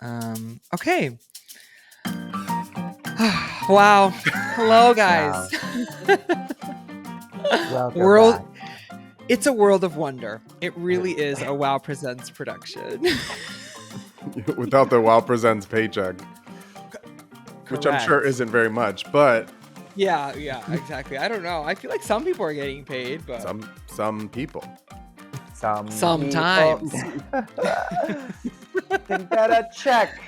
Okay. Wow. Hello, guys. Welcome World. back. It's a world of wonder. It really is a Wow Presents production. Without the Wow Presents paycheck, which I'm sure Correct. isn't very much, but Yeah, exactly. I don't know. I feel like some people are getting paid, but some people. Sometimes. Can get a check.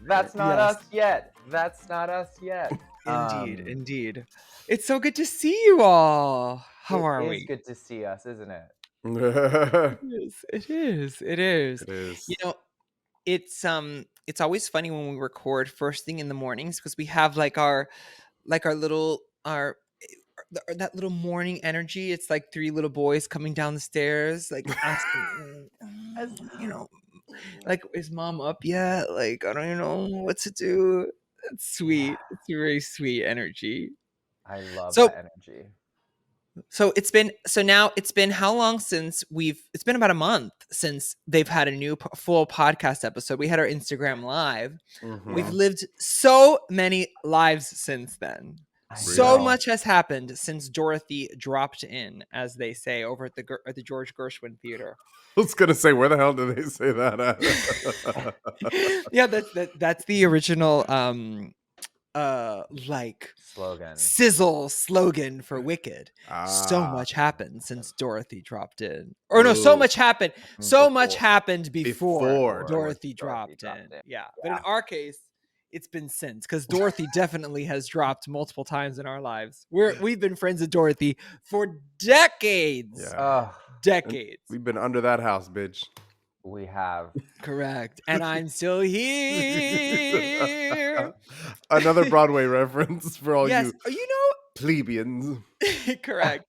That's not Yes. us yet. That's not us yet. Indeed. It's so good to see you all. How are It we? is good to see us, isn't it? It is. It is. You know, it's always funny when we record first thing in the mornings because we have our little that little morning energy. It's like three little boys coming down the stairs, like asking, like, is mom up yet? Like, I don't even know what to do. It's sweet. It's a very sweet energy. I love So that energy. now it's been how long since it's been about a month since they've had a new full podcast episode. We had our Instagram live. Mhm. We've lived so many lives since then. So much has happened since Dorothy dropped in, as they say, over at the George Gershwin Theater. I was gonna say, where the hell did they say that at? Yeah, that's the original like sizzle slogan for Wicked. So much happened since Dorothy dropped in. Or no, so much happened. So much happened before Dorothy dropped in. Yeah. But in our case, it's been since, because Dorothy definitely has dropped multiple times in our lives. We've been friends with Dorothy for decades. Yeah. Decades. We've been under that house, bitch. We have. Correct. And I'm still here. Another Broadway reference for all you plebeians. Correct.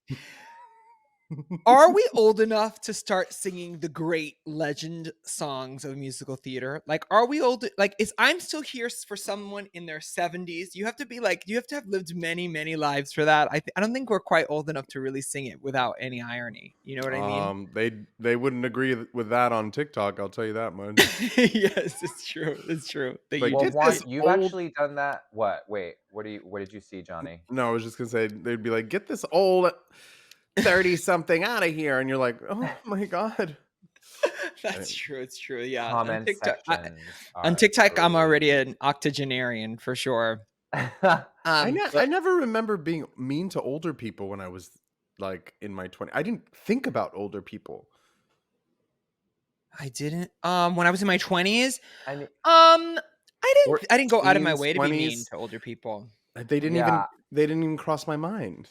Are we old enough to start singing the great legend songs of musical theater? Like, are we old? Like, I'm Still Here for someone in their 70s? You have to have lived many, many lives for that. I don't think we're quite old enough to really sing it without any irony. You know what I mean? They wouldn't agree with that on TikTok. I'll tell you that much. Yes, it's true. It's true. You've actually done that. What? Wait. What did you see, Johnny? No, I was just gonna say they'd be like, "Get this old 30-something out of here," and you're like, "Oh my god." That's true. It's true. Yeah. On TikTok, I'm already an octogenarian for sure. I never remember being mean to older people when I was like in my 20s. I didn't think about older people. I didn't. When I was in my 20s, I didn't go out of my way to be mean to older people. They didn't even cross my mind.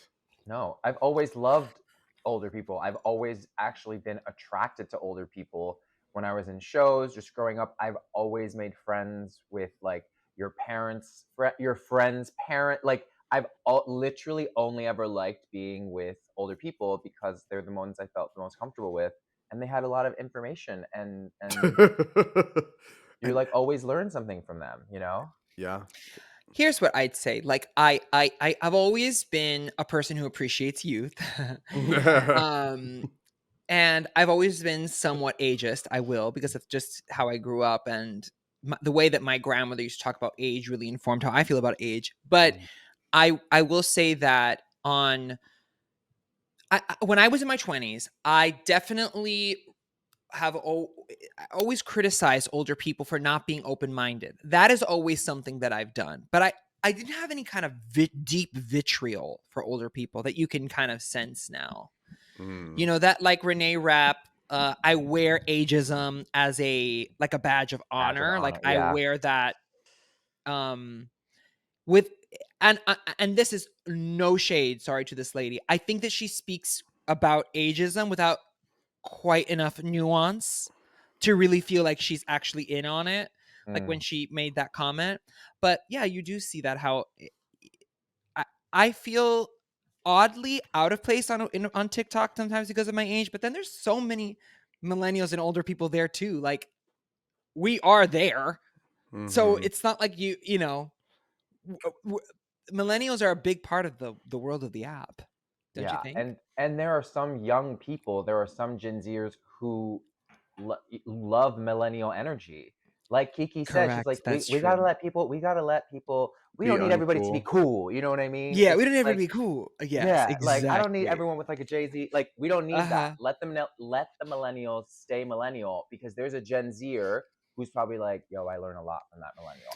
No, I've always loved older people. I've always actually been attracted to older people. When I was in shows, just growing up, I've always made friends with like your parents, your friends' parent. Like I've literally only ever liked being with older people because they're the ones I felt the most comfortable with, and they had a lot of information, and you like always learn something from them, you know? Yeah. Here's what I'd say. Like I've always been a person who appreciates youth. And I've always been somewhat ageist. I will, because that's just how I grew up, and the way that my grandmother used to talk about age really informed how I feel about age. But I will say that when I was in my 20s, I definitely I always criticized older people for not being open-minded. That is always something that I've done. But I didn't have any kind of deep vitriol for older people that you can kind of sense now. You know, that like Renee Rapp, I wear ageism as a badge of honor. I wear that with and this is no shade, sorry, to this lady. I think that she speaks about ageism without quite enough nuance to really feel like she's actually in on it, like when she made that comment. But yeah, you do see that how I feel oddly out of place on TikTok sometimes because of my age, but then there's so many millennials and older people there too. Like, we are there. So it's not like you know, millennials are a big part of the world of the app. Don't you think? And there are some young people, there are some Gen Zers who love millennial energy. like Kiki said, she's Correct. like, That's we true. gotta let people, we Be don't need everybody to be uncool. cool. You know what I mean? Yeah, It's we don't just ever like, be cool. Yes, yeah, like I don't need exactly. everyone with like a Jay-Z. Like we don't need that. Uh-huh. Let the millennials stay millennial, because there's a Gen Zer who's probably like, yo, I learn a lot from that millennial.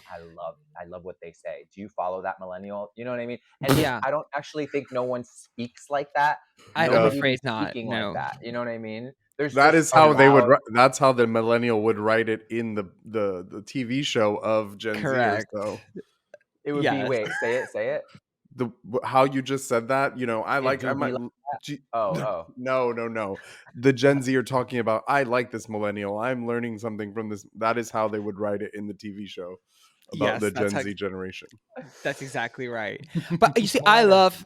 I love what they say. Do you follow that millennial? You know what I mean? And Yeah, I don't actually think no one speaks like that. I'm Yeah. Nobody afraid be not. speaking like No. that. You know what I mean? There's That just is a how they would. loud. That's how the millennial would write it in the TV show of Gen Zers. Correct. So It would be, Yes. wait, say it. the how you just said that, It I do be might. like, G- oh. no. The Gen Z are talking about. I like this millennial. I'm learning something from this. That is how they would write it in the TV show about Yes, the Gen Z generation. that's exactly right. But you see, No I matter. love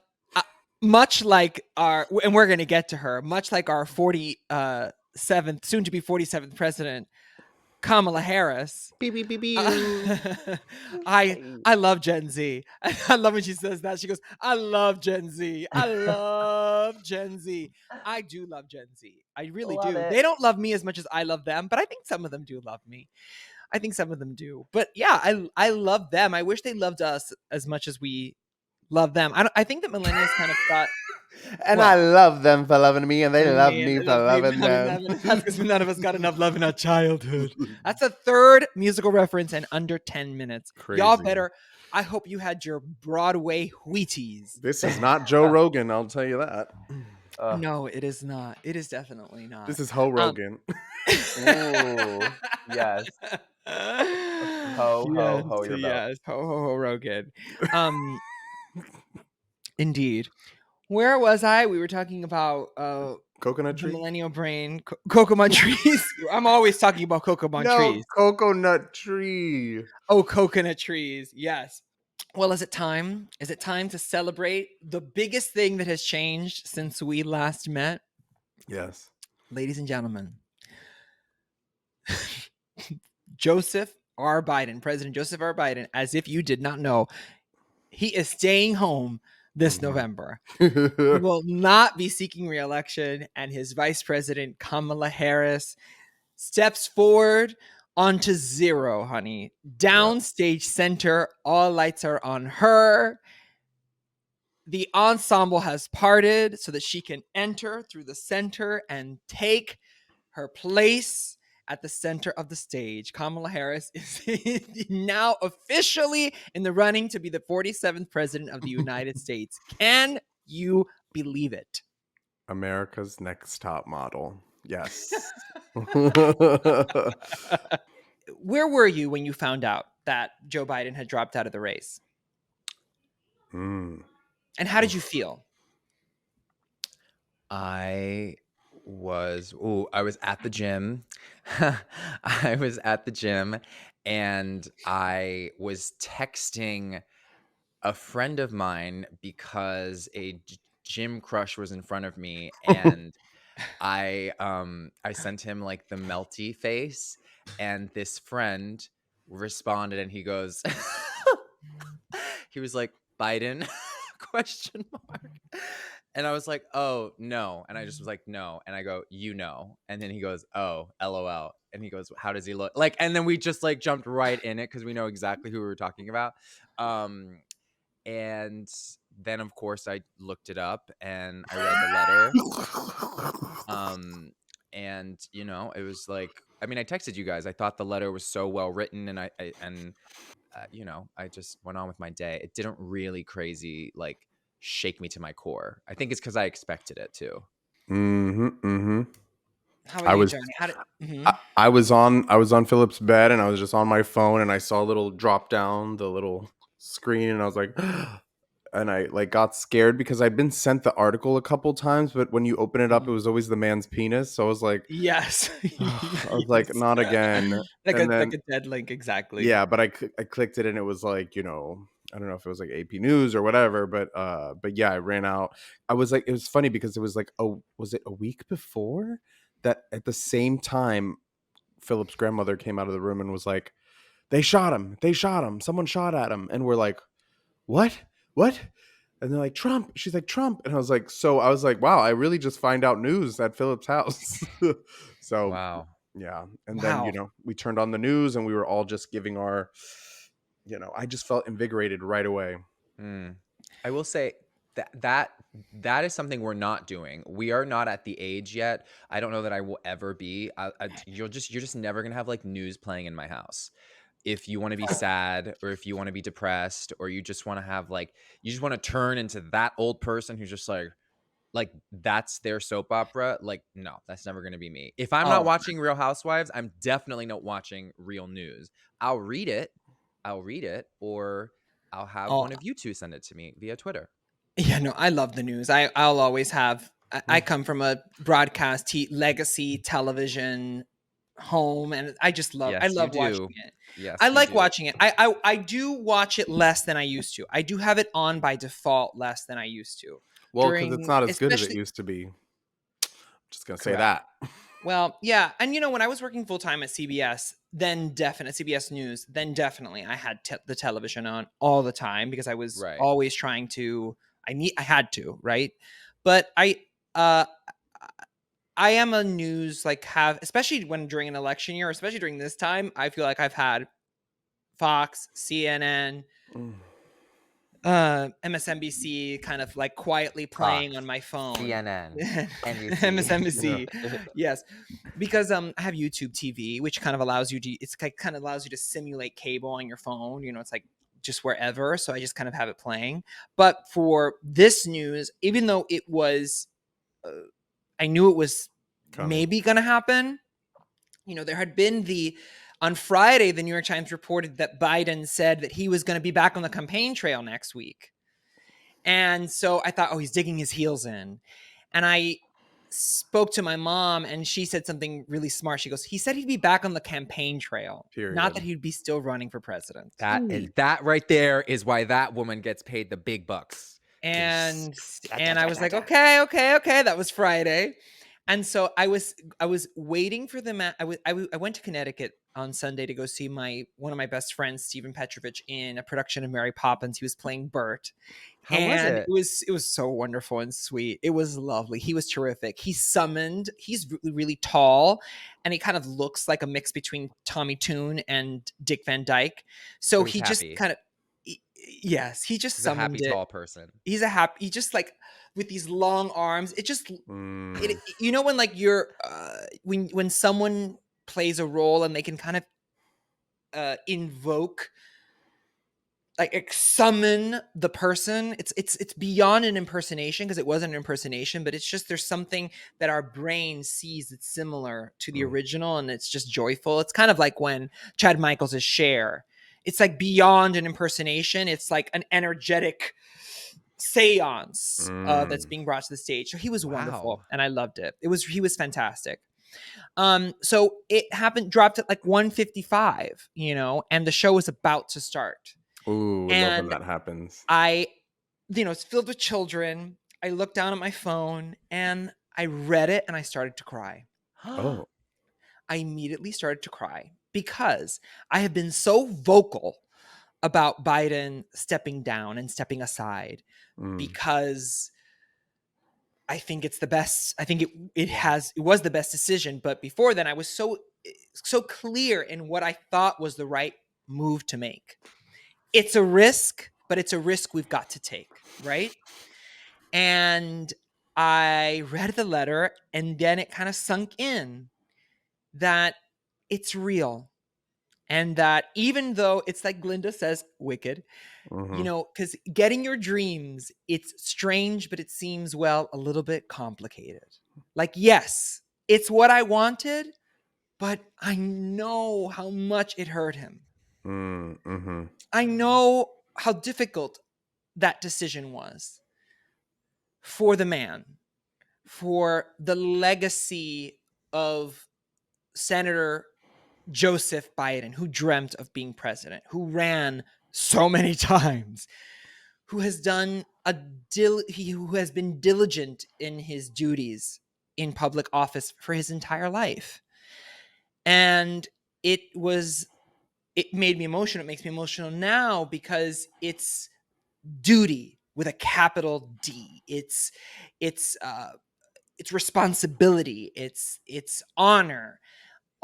much like our, and we're going to get to her, much like our 47th, soon to be 47th president, Kamala Harris. Beep, beep, beep, beep. I Hey, I love Gen Z. I love when she says that. She goes, "I love Gen Z. I love Gen Z. I do love Gen Z. I really love do. it. They don't love me as much as I love them, but I think some of them do love me. I think some of them do. But yeah, I love them. I wish they loved us as much as we love them. I think that millennials kind of thought, And what? I love them for loving me, and they Loving love me and me they for love me loving for loving them. them. And that's because none of us got enough love in our childhood. That's a third musical reference in under 10 minutes. Y'all Crazy. better. I hope you had your Broadway Wheaties. This is not Joe Rogan, I'll tell you that. No, it is not. It is definitely not. This is Ho Rogan. Ooh, yes. Yes, Ho your boat. yes. Ho, Rogan. Indeed. Where was I? We were talking about Coconut the tree? millennial brain, coconut trees. I'm always talking about coconut No, trees. coconut tree. Oh, coconut trees. Yes. Well, is it time? Is it time to celebrate the biggest thing that has changed since we last met? Yes. Ladies and gentlemen, Joseph R. Biden, President Joseph R. Biden, as if you did not know, he is staying home this November. He will not be seeking re-election, and his vice president, Kamala Harris, steps forward onto zero, honey. Downstage center, all lights are on her. The ensemble has parted so that she can enter through the center and take her place at the center of the stage. Kamala Harris is now officially in the running to be the 47th president of the United States. Can you believe it? America's Next Top Model. Yes. Where were you when you found out that Joe Biden had dropped out of the race? Mm. And how did you feel? I was at the gym. I was at the gym and I was texting a friend of mine because a gym crush was in front of me, and I sent him like the melty face, and this friend responded and he goes he was like, Biden question mark. And I was like, oh no. And I just was like, no. And I go, and then he goes, oh, LOL. And he goes, how does he look like? And then we just like jumped right in it because we know exactly who we were talking about. And then of course I looked it up and I read the letter. And it was like, I mean, I texted you guys. I thought the letter was so well written, and I just went on with my day. It didn't really crazy like shake me to my core. I think it's because I expected it to. Mm-hmm. Mm-hmm. How I about you, was Johnny? How did? I was on Philip's bed, and I was just on my phone, and I saw a little drop down the little screen, and I was like, and I like got scared because I'd been sent the article a couple times, but when you open it up, it was always the man's penis. So I was like, Yes. I was like, Yes. not again. Like And then a dead link, exactly. yeah, but I clicked it, and it was like, I don't know if it was like AP News or whatever, but yeah, I ran out. I was like, it was funny because it was like, oh, was it a week before that at the same time Philip's grandmother came out of the room and was like, they shot him, someone shot at him. And we're like, what? And they're like, Trump. She's like, Trump. And I was like, wow, I really just find out news at Philip's house. So Wow. Yeah. And then, Wow. we turned on the news and we were all just giving our, I just felt invigorated right away. I will say that is something we're not doing. We are not at the age yet. I don't know that I will ever be. You're just never gonna have like news playing in my house. If you want to be sad, or if you want to be depressed, or you just want to have like, you just want to turn into that old person who's just like that's their soap opera. Like, no, that's never gonna be me. If I'm not Oh, watching Real Housewives, I'm definitely not watching real news. I'll read it, or I'll have oh, one of you two send it to me via Twitter. yeah, no, I love the news. I'll always have. I come from a broadcast legacy television home, and I Yes, you love watching do. it. I Yes, you like do. watching it. I do watch it less than I used to. I do have it on by default less than I used to. Well, because it's not as good as it Especially used to be. Just going to say correct. that. Well, yeah, and when I was working full time at CBS, then definitely CBS News, then definitely I had the television on all the time because I was Right. always trying to. I had to, right? But uh I am a news especially when during an election year, especially during this time, I feel like I've had Fox, CNN, MSNBC kind of like quietly playing on Fox, my phone. CNN, NBC. MSNBC, yes, because I have YouTube TV, which kind of allows you to kind of allows you to simulate cable on your phone. It's like just wherever. So I just kind of have it playing. But for this news, even though it was, I knew it was maybe going to happen. There had been on Friday, the New York Times reported that Biden said that he was going to be back on the campaign trail next week. And so I thought, oh, he's digging his heels in. And I spoke to my mom and she said something really smart. She goes, he said he'd be back on the campaign trail, not that he'd be still running for president. That right there is why that woman gets paid the big bucks. And I was like, okay. That was Friday. And so I was waiting for the I went to Connecticut on Sunday to go see one of my best friends, Stephen Petrovich, in a production of Mary Poppins. He was playing Bert. How was it? It was so wonderful and sweet. It was lovely. He was terrific. He's really, really tall, and he kind of looks like a mix between Tommy Tune and Dick Van Dyke. So he just kind of, yes, he just summoned it. He's a happy tall person. He just like with these long arms. It just, when like you're, when someone plays a role and they can kind of invoke, like summon the person. It's beyond an impersonation, because it wasn't an impersonation, but it's just, there's something that our brain sees that's similar to the original, and it's just joyful. It's kind of like when Chad Michaels is Cher. It's like beyond an impersonation. It's like an energetic seance that's being brought to the stage. So he was wonderful, and I loved it. He was fantastic. So it dropped at like 1:55, and the show was about to start. Ooh, I love when that happens. It's filled with children. I looked down at my phone and I read it and I started to cry. Oh. I immediately started to cry because I have been so vocal about Biden stepping down and stepping aside, because I think it's the best. I think it was the best decision. But before then, I was so clear in what I thought was the right move to make. It's a risk, but it's a risk we've got to take, right? And I read the letter, and then it kind of sunk in that it's real. And that even though it's like Glinda says, wicked, because getting your dreams, it's strange, but it seems, well, a little bit complicated. Like, yes, it's what I wanted, but I know how much it hurt him. I know how difficult that decision was for the man, for the legacy of Senator Joseph Biden, who dreamt of being president, who ran so many times, who has done who has been diligent in his duties in public office for his entire life. And it made me emotional. It makes me emotional now because it's duty with a capital D. It's responsibility. It's honor.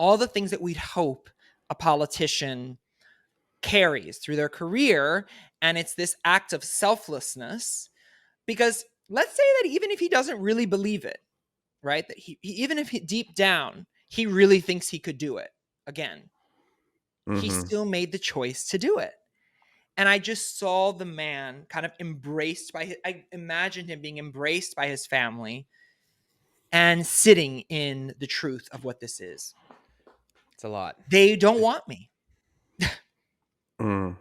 all the things that we'd hope a politician carries through their career. And it's this act of selflessness, because let's say that even if he doesn't really believe it, right, that even if deep down he really thinks he could do it again, he still made the choice to do it. And I just saw the man kind of embraced by I imagined him being embraced by his family and sitting in the truth of what this is. It's a lot. They don't want me. Mm.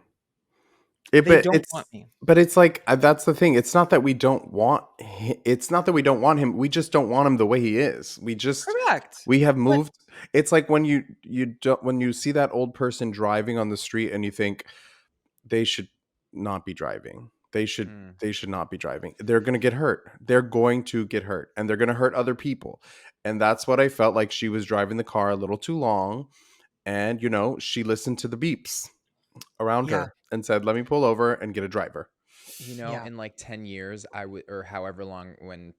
They don't want me. But it's like, that's the thing. It's not that we don't want him. We just don't want him the way he is. Correct. We have moved. It's like when you see that old person driving on the street and you think they should not be driving. They should not be driving. They're going to get hurt. They're going to get hurt, and they're going to hurt other people. And that's what I felt like. She was driving the car a little too long, and she listened to the beeps around her and said, let me pull over and get a driver. In like 10 years, I would, or however long, when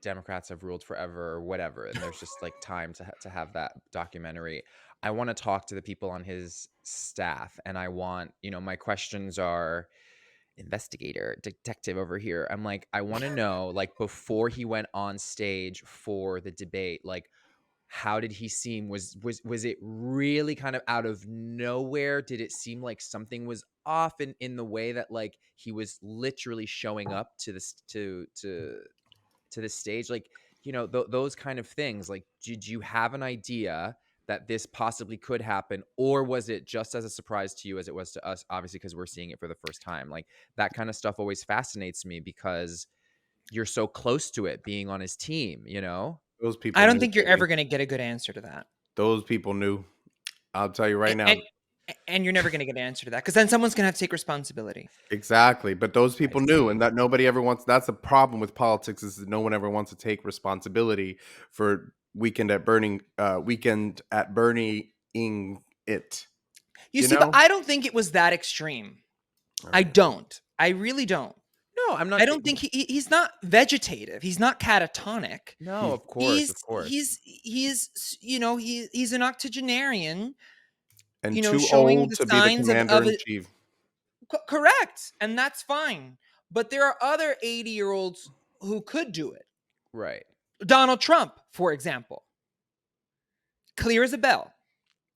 Democrats have ruled forever or whatever, and there's just like time to have that documentary, I want to talk to the people on his staff, and I want, my questions are, investigator, detective over here. I'm like, I want to know, like, before he went on stage for the debate, like, how did he seem? Was it really kind of out of nowhere? Did it seem like something was off in the way that, like, he was literally showing up to this to the stage? Like, those kind of things. Like, did you have an idea that this possibly could happen, or was it just as a surprise to you as it was to us, obviously, because we're seeing it for the first time? Like, that kind of stuff always fascinates me because you're so close to it, being on his team, Those people. I don't think you're ever going to get a good answer to that. Those people knew. I'll tell you right now. And you're never going to get an answer to that, because then someone's going to have to take responsibility. Exactly. But those people knew, and that nobody ever wants. That's the problem with politics, is that no one ever wants to take responsibility for weekend at burning it. You see, but I don't think it was that extreme. I don't. I really don't. No, I'm not. I don't think he's not vegetative. He's not catatonic. No, of course, He's an octogenarian. And too showing old the to be the signs commander-in-chief. Correct. And that's fine. But there are other 80-year-olds who could do it. Right. Donald Trump, for example. Clear as a bell.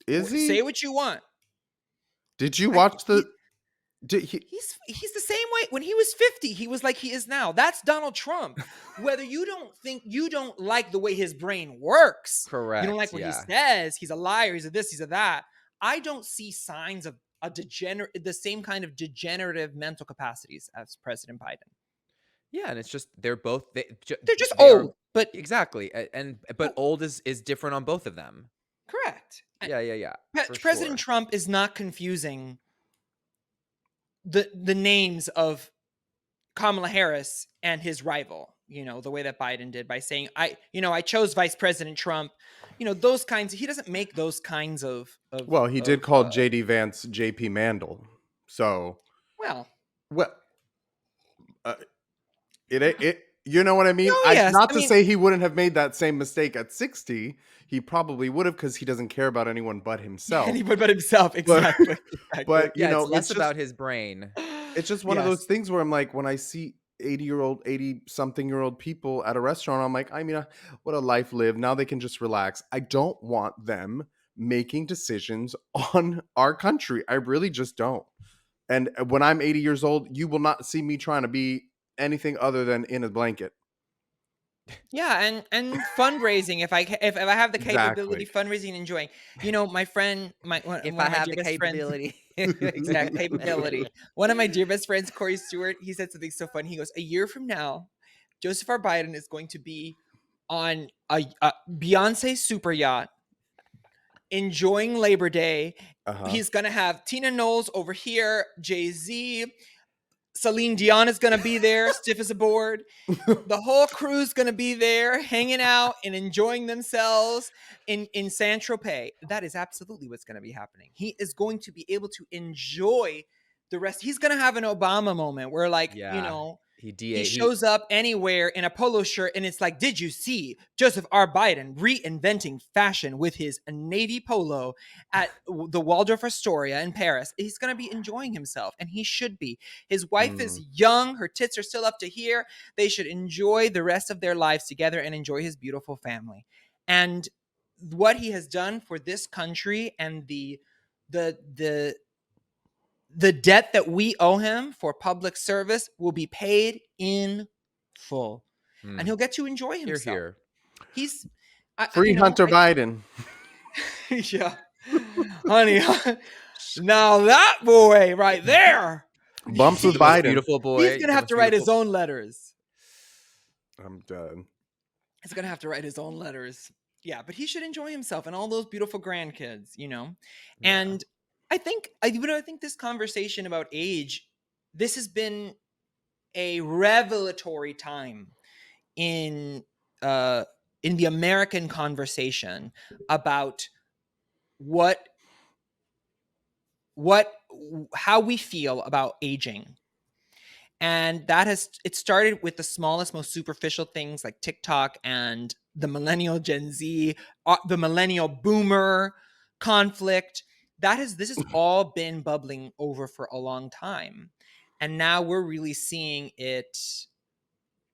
Is he? Say what you want. Did you watch the... He's the same way. When he was 50, he was like he is now. That's Donald Trump. Whether you don't like the way his brain works. Correct. You don't like what he says. He's a liar. He's a this. He's a that. I don't see signs of the same kind of degenerative mental capacities as President Biden. Yeah, and it's just they're just old. But exactly, but old is different on both of them. Correct. Yeah. President Trump is not confusing the names of Kamala Harris and his rival, the way that Biden did by saying, I chose Vice President Trump, those kinds. He doesn't make those kinds of well, he did call JD Vance JP Mandel. So, it you know what I mean? Not to say he wouldn't have made that same mistake at 60. He probably would have, because he doesn't care about anyone but himself. Anyone but himself, exactly. But it's less about his brain. It's just one of those things where I'm like, when I see 80-something-year-old people at a restaurant, I'm like, I mean, what a life lived. Now they can just relax. I don't want them making decisions on our country. I really just don't. And when I'm 80 years old, you will not see me trying to be anything other than in a blanket. Yeah, and fundraising. If I have the capability, fundraising and enjoying. My friend, if I have the capability, exact capability. One of my dear best friends, Corey Stewart, he said something so fun. He goes, "A year from now, Joseph R. Biden is going to be on a Beyonce super yacht, enjoying Labor Day. He's gonna have Tina Knowles over here, Jay-Z." Celine Dion is going to be there, stiff as a board. The whole crew's going to be there, hanging out and enjoying themselves in Saint-Tropez. That is absolutely what's going to be happening. He is going to be able to enjoy the rest. He's going to have an Obama moment where, He shows up anywhere in a polo shirt, and it's like, did you see Joseph R. Biden reinventing fashion with his navy polo at the Waldorf Astoria in Paris? He's going to be enjoying himself, and he should be. His wife is young. Her tits are still up to here. They should enjoy the rest of their lives together and enjoy his beautiful family. And what he has done for this country and the debt that we owe him for public service will be paid in full, and he'll get to enjoy himself. Here. He's free Hunter Biden. Yeah, honey. Now that boy right there, bumps with Biden. Beautiful boy. He's gonna have to write his own letters. I'm done. He's gonna have to write his own letters. Yeah, but he should enjoy himself and all those beautiful grandkids, Yeah. And I think this conversation about age, this has been a revelatory time in the American conversation about how we feel about aging. And it started with the smallest, most superficial things like TikTok and the millennial Gen Z, the millennial boomer conflict. This has all been bubbling over for a long time. And now we're really seeing it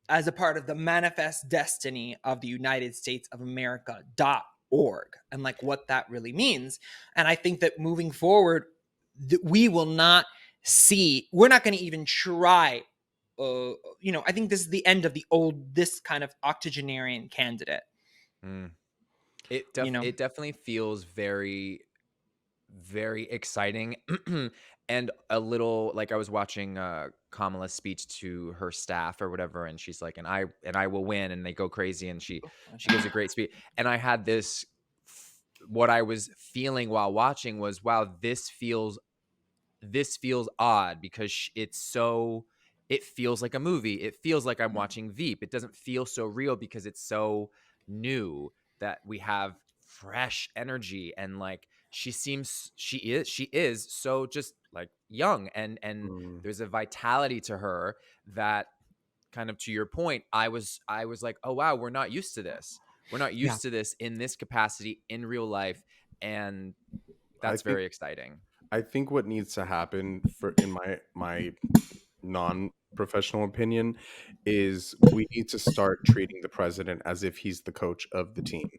as a part of the manifest destiny of the United States of America.org and like what that really means. And I think that moving forward, we will not we're not going to even try. I think this is the end of this kind of octogenarian candidate. It definitely feels very, very exciting. And a little like I was watching Kamala's speech to her staff or whatever, and she's like, and I will win, and they go crazy, and she gives a great speech. And I had what I was feeling while watching was, wow, this feels odd because it feels like a movie. It feels like I'm watching Veep. It doesn't feel so real because it's so new that we have fresh energy, and like she is so just like young, and there's a vitality to her that, kind of to your point, I was like, oh wow, we're not used to this. We're not used to this in this capacity in real life, and that's very exciting. I think what needs to happen in my non-professional opinion is we need to start treating the president as if he's the coach of the team.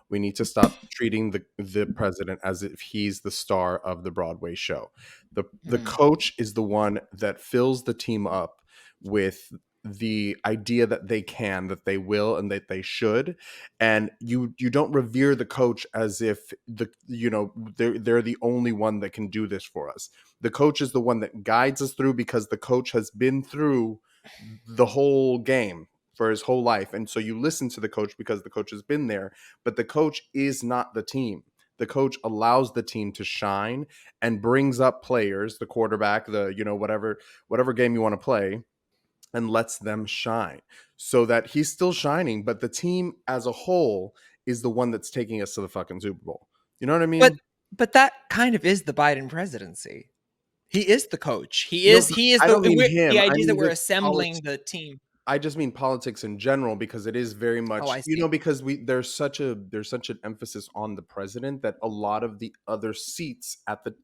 We need to stop treating the president as if he's the star of the Broadway show. The coach is the one that fills the team up with the idea that they can, that they will, and that they should. And you don't revere the coach as if they're the only one that can do this for us. The coach is the one that guides us through, because the coach has been through the whole game for his whole life. And so you listen to the coach because the coach has been there, but the coach is not the team. The coach allows the team to shine and brings up players, the quarterback, whatever game you want to play, and lets them shine so that he's still shining, but the team as a whole is the one that's taking us to the fucking Super Bowl. You know what I mean? But that kind of is the Biden presidency. He is the coach. He is I don't mean him. The idea is that we're assembling the team. I just mean politics in general, because it is very much, because there's such an emphasis on the president that a lot of the other seats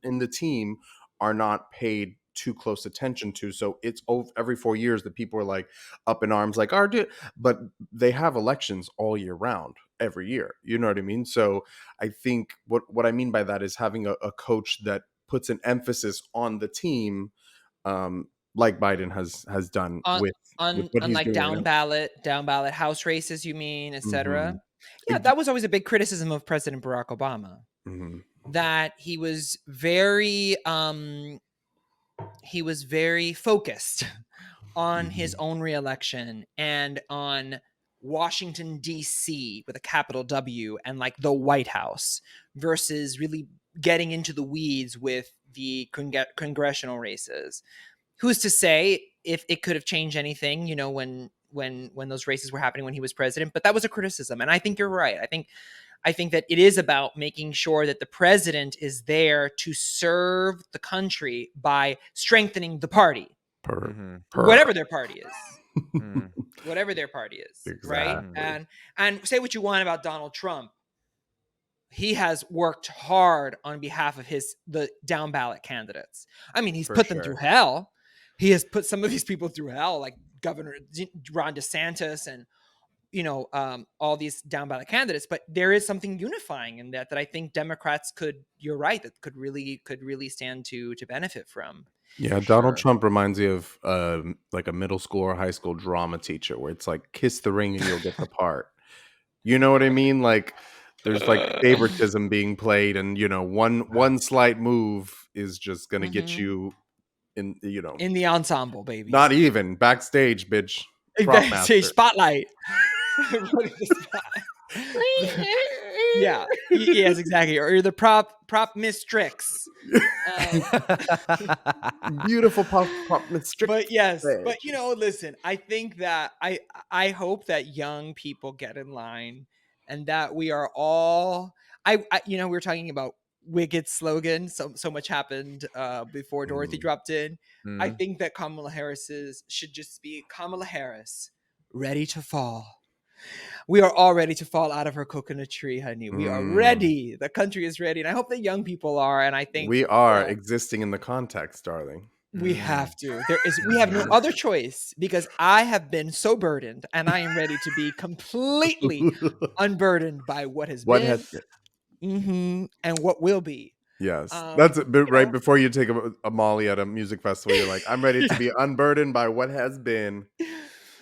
in the team are not paid too close attention to. So it's every 4 years that people are like up in arms, like, but they have elections all year round, every year. You know what I mean? So I think what I mean by that is having a coach that puts an emphasis on the team, like Biden has done with what he's like doing down ballot House races, you mean, etc. Yeah, that was always a big criticism of President Barack Obama, that he was very focused on his own reelection and on Washington, D.C. with a capital W and like the White House, versus really getting into the weeds with the congressional races. Who's to say if it could have changed anything, when those races were happening when he was president? But that was a criticism. And I think you're right. I think that it is about making sure that the president is there to serve the country by strengthening the party. whatever their party is. Mm. Whatever their party is, right? Exactly. And say what you want about Donald Trump, he has worked hard on behalf of the down ballot candidates. I mean, he's For put them through sure. hell. He has put some of these people through hell, like Governor Ron DeSantis and all these down ballot candidates. But there is something unifying in that I think Democrats you're right, that could really stand to benefit from. Yeah, Donald Trump reminds me of like a middle school or high school drama teacher, where it's like kiss the ring and you'll get the part. You know what I mean? Like there's like favoritism being played, and one slight move is just gonna get you in the ensemble, baby. Not even backstage, bitch. Prop master. Spotlight. Yeah. Yes, exactly. Or you're the prop mistrix. Beautiful prop mistrix. But yes, but listen, I think that I hope that young people get in line, and that we are all we were talking about Wiggett's slogan. So much happened before Dorothy dropped in. I think that Kamala Harris's should just be Kamala Harris, ready to fall. We are all ready to fall out of her coconut tree, honey. We are ready. The country is ready. And I hope the young people are. And I think we are existing in the context, darling. We have to. We have no other choice, because I have been so burdened, and I am ready to be completely unburdened by what has been. And what will be. Yes, that's a bit right before you take a Molly at a music festival. You're like, I'm ready to be unburdened by what has been.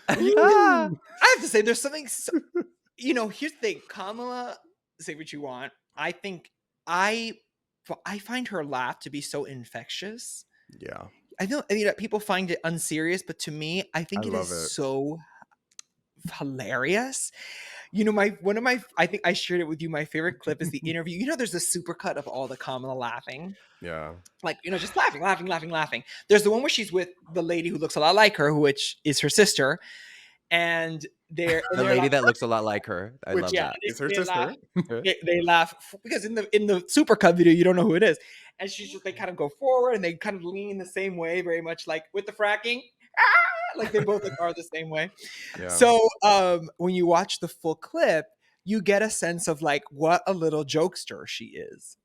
I have to say, there's something. Here's the thing, Kamala. Say what you want. I think I find her laugh to be so infectious. Yeah, I know people find it unserious, but to me, I think it is so hilarious. I think I shared it with you. My favorite clip is the interview. There's a supercut of all the Kamala laughing. Yeah. Like, just laughing. There's the one where she's with the lady who looks a lot like her, which is her sister. And the lady that looks a lot like her. I love that. It's her sister. They laugh because in the supercut video, you don't know who it is. And they kind of go forward and they kind of lean the same way, very much like with the fracking. Like they both are the same way. Yeah. So when you watch the full clip, you get a sense of like what a little jokester she is.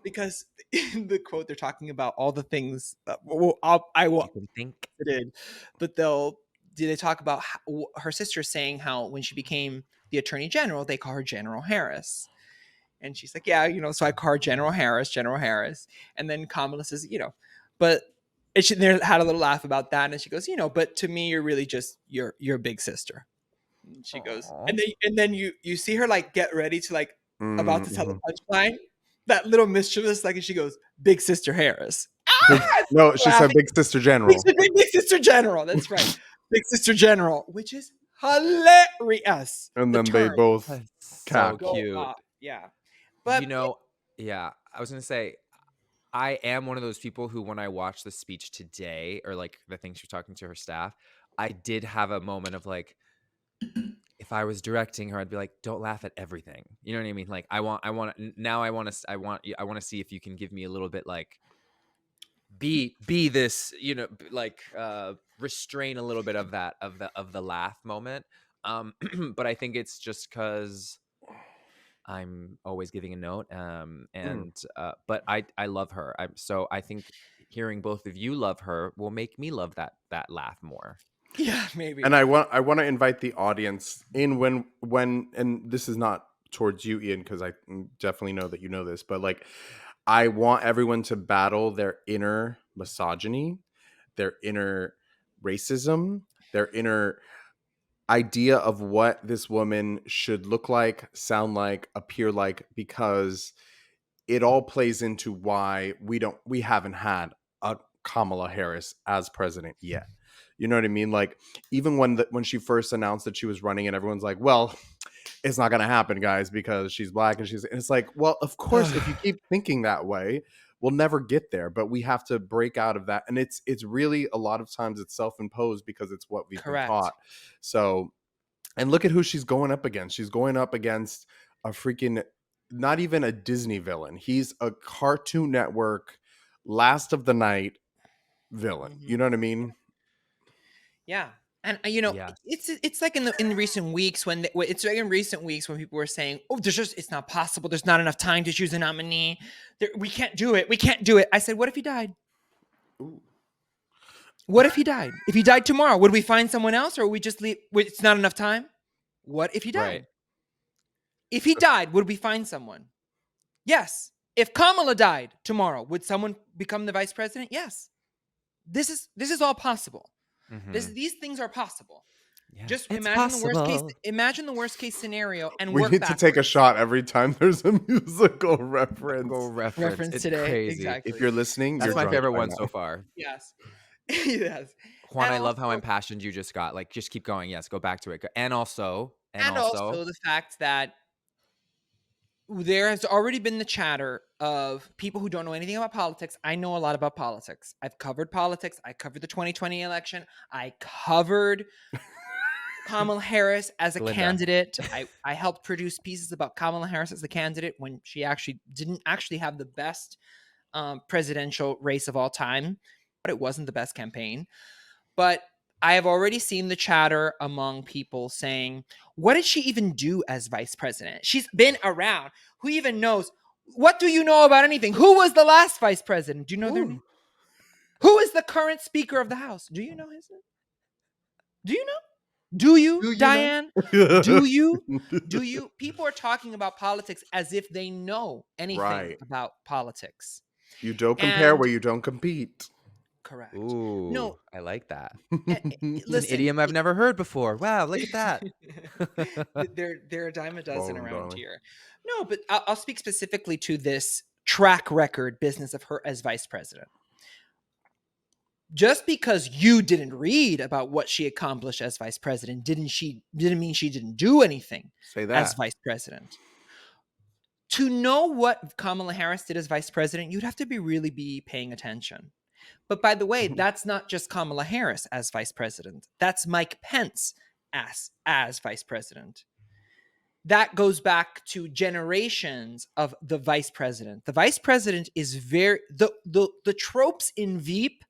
Because in the quote, they're talking about all the things that, I will think it did, but they talk about how, her sister saying how when she became the attorney general, they call her General Harris. And she's like, yeah, so I call her General Harris. And then Kamala says, but they had a little laugh about that. And she goes, but to me, you're really just your big sister. And she goes, and then you see her like get ready to like about to tell the punchline, that little mischievous, like, and she goes, Big Sister Harris. No, she said Big Sister General. Big Sister General. That's right. Big Sister General, which is hilarious. And then they both so cute. Yeah. But yeah, I was going to say, I am one of those people who, when I watched the speech today, or like the thing she was talking to her staff, I did have a moment of like, if I was directing her, I'd be like, don't laugh at everything. You know what I mean? Like, I want to see if you can give me a little bit like, be this, like, restrain a little bit of that, of the laugh moment. But I think it's just because I'm always giving a note. But I love her. So I think hearing both of you love her will make me love that laugh more. Yeah, maybe. And I want to invite the audience in when and this is not towards you, Ian, because I definitely know that you know this, but like, I want everyone to battle their inner misogyny, their inner racism, their inner idea of what this woman should look like, sound like, appear like, because it all plays into why we haven't had a Kamala Harris as president yet. You know what I mean? Like, even when she first announced that she was running, and everyone's like, well, it's not going to happen, guys, because she's black, and it's like, well, of course, if you keep thinking that way, we'll never get there. But we have to break out of that. And it's really, a lot of times it's self-imposed because it's what we've been taught. So, and look at who she's going up against. She's going up against a freaking, not even a Disney villain. He's a Cartoon Network, last of the night villain. You know what I mean? Yeah. And you know, Yes. it's like in recent weeks when it's like in recent weeks when people were saying, "Oh, it's not possible. There's not enough time to choose a nominee. We can't do it. We can't do it." I said, "What if he died? Ooh. What if he died? If he died tomorrow, would we find someone else, or would we just leave? It's not enough time. What if he died? Right. If he died, would we find someone? Yes. If Kamala died tomorrow, would someone become the vice president? Yes. This is all possible. Mhm. These things are possible. Yeah. Just It's imagine the worst case. possible. Imagine the worst case scenario and We work need to take a backwards. shot every time there's a musical reference. Go reference. Reference It's today, crazy. exactly. If you're listening, That's you're my drunk favorite by one now. so far. Yes. Yes. Juan, And I love how also- impassioned you just got. Like, just keep going. Yes, go back to it. And also the fact that there has already been the chatter of people who don't know anything about politics. I know a lot about politics. I've covered politics. I covered the 2020 election. I covered Kamala Harris as a Glinda. candidate. I helped produce pieces about Kamala Harris as a candidate when she actually didn't actually have the best presidential race of all time, but it wasn't the best campaign. But I have already seen the chatter among people saying, what did she even do as vice president? She's been around. Who even knows? What do you know about anything? Who was the last vice president? Do you know their name? Who is the current speaker of the House? Do you know his name? Do you know? Do you, Diane? Do you? Do you? People are talking about politics as if they know anything Right. about politics. You don't compare And- where you don't compete. Correct. Ooh, No. I like that. Listen, It's an idiom I've never heard before. Wow, look at that. They're a dime a dozen Boom, around darling. here. No, but I'll speak specifically to this track record business of her as vice president. Just because you didn't read about what she accomplished as vice president didn't mean she didn't do anything Say that. as vice president. To know what Kamala Harris did as vice president, you'd have to really be paying attention. But by the way, that's not just Kamala Harris as vice president. That's Mike Pence as vice president. That goes back to generations of the vice president. The vice president is the tropes in Veep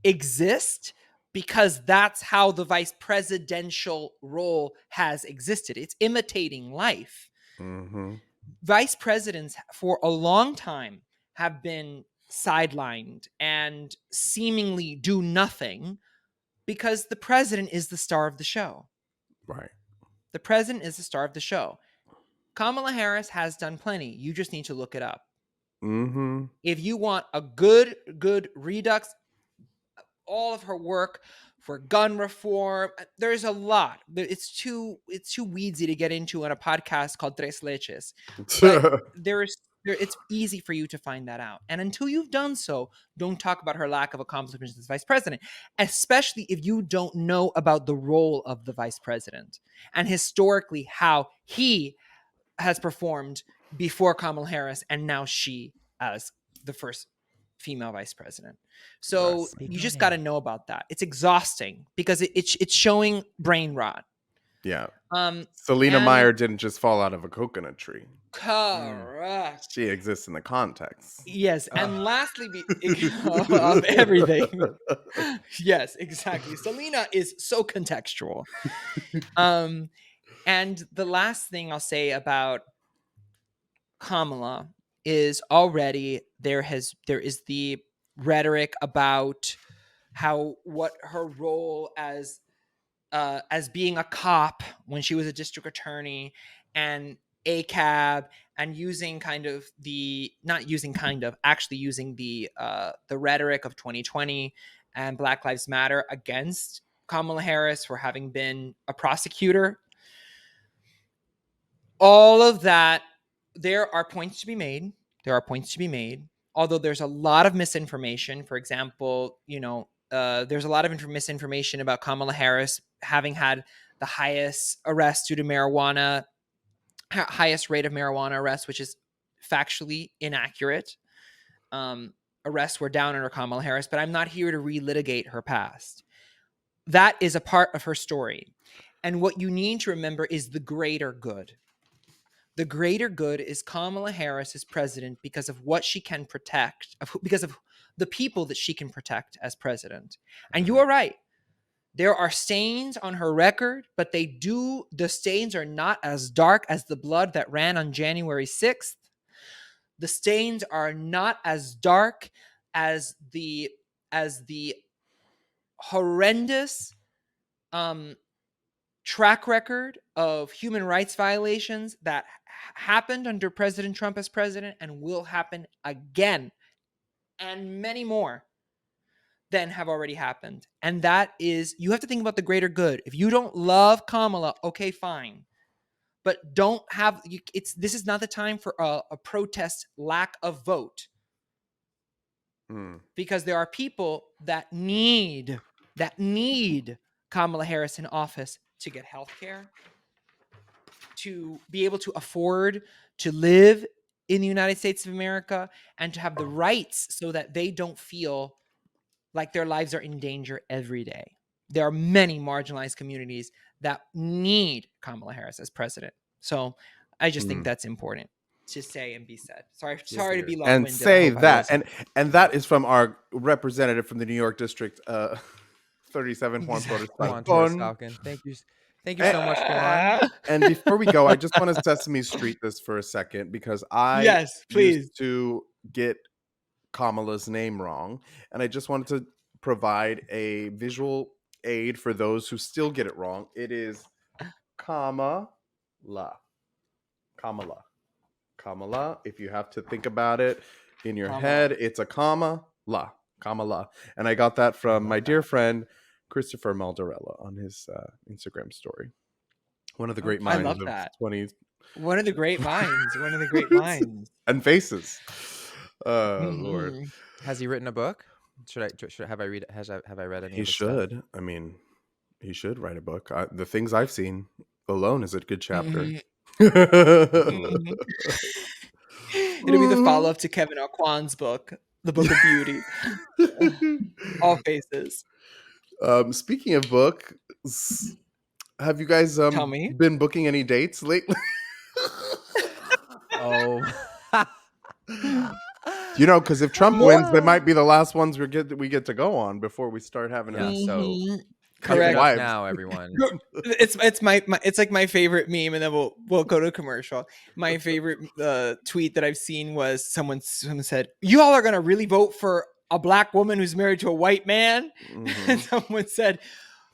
exist because that's how the vice presidential role has existed. It's imitating life. Mm-hmm. Vice presidents for a long time have been sidelined and seemingly do nothing because the president is the star of the show. Right. The president is the star of the show. Kamala Harris has done plenty. You just need to look it up. Mm-hmm. If you want a good redux, all of her work for gun reform, there's a lot. It's too weedsy to get into on a podcast called Tres Leches. But it's easy for you to find that out. And until you've done so, don't talk about her lack of accomplishments as vice president, especially if you don't know about the role of the vice president and historically how he has performed before Kamala Harris and now she as the first female vice president. So Yes. you just got to know about that. It's exhausting because it's showing brain rot. Yeah. Selena and- Meyer didn't just fall out of a coconut tree. Correct. She exists in the context. Yes, and lastly, of everything. Yes, exactly. Selena is so contextual. And the last thing I'll say about Kamala is already there is the rhetoric about what her role as being a cop when she was a district attorney and ACAB and actually using the rhetoric of 2020 and Black Lives Matter against Kamala Harris for having been a prosecutor. All of that, there are points to be made. Although there's a lot of misinformation. For example, there's a lot of misinformation about Kamala Harris having had the highest arrest due to marijuana, highest rate of marijuana arrests, which is factually inaccurate. Arrests were down under Kamala Harris, but I'm not here to relitigate her past. That is a part of her story. And what you need to remember is the greater good. The greater good is Kamala Harris as president because of what she can protect, because of the people that she can protect as president. And you are right. There are stains on her record, but the stains are not as dark as the blood that ran on January 6th. The stains are not as dark as the horrendous track record of human rights violations that happened under President Trump as president and will happen again, and many more than have already happened. And that is, you have to think about the greater good. If you don't love Kamala, okay, fine. But don't have, this is not the time for a protest lack of vote. Because there are people that need Kamala Harris in office to get health care, to be able to afford to live in the United States of America, and to have the rights so that they don't feel like their lives are in danger every day. There are many marginalized communities that need Kamala Harris as president. So I just think that's important to say and be said. Sorry to be long-winded. And say that, and that is from our representative from the New York District, 37, Juan Torres-Falcon. Thank you so much, Juan. And before we go, I just want to Sesame Street this for a second, because I used to get Kamala's name wrong, and I just wanted to provide a visual aid for those who still get it wrong. It is Kamala. If you have to think about it in your head, it's a Kamala. And I got that from my dear friend Christopher Maldarella on his Instagram story. One of the great minds of 20s. One of the great minds. One of the great minds. And faces. Lord. Has he written a book? Have I read any? He should. Stuff? I mean, he should write a book. The things I've seen alone is a good chapter. It'll be the follow-up to Kevin Aucoin's book, The Book of Beauty. All faces. Speaking of books, have you guys been booking any dates lately? Oh. You know, because if Trump wins, they might be the last ones we get to go on before we start having so correct now, everyone. It's like my favorite meme, and then we'll go to a commercial. My favorite tweet that I've seen was someone said, "You all are gonna really vote for a black woman who's married to a white man?" And someone said,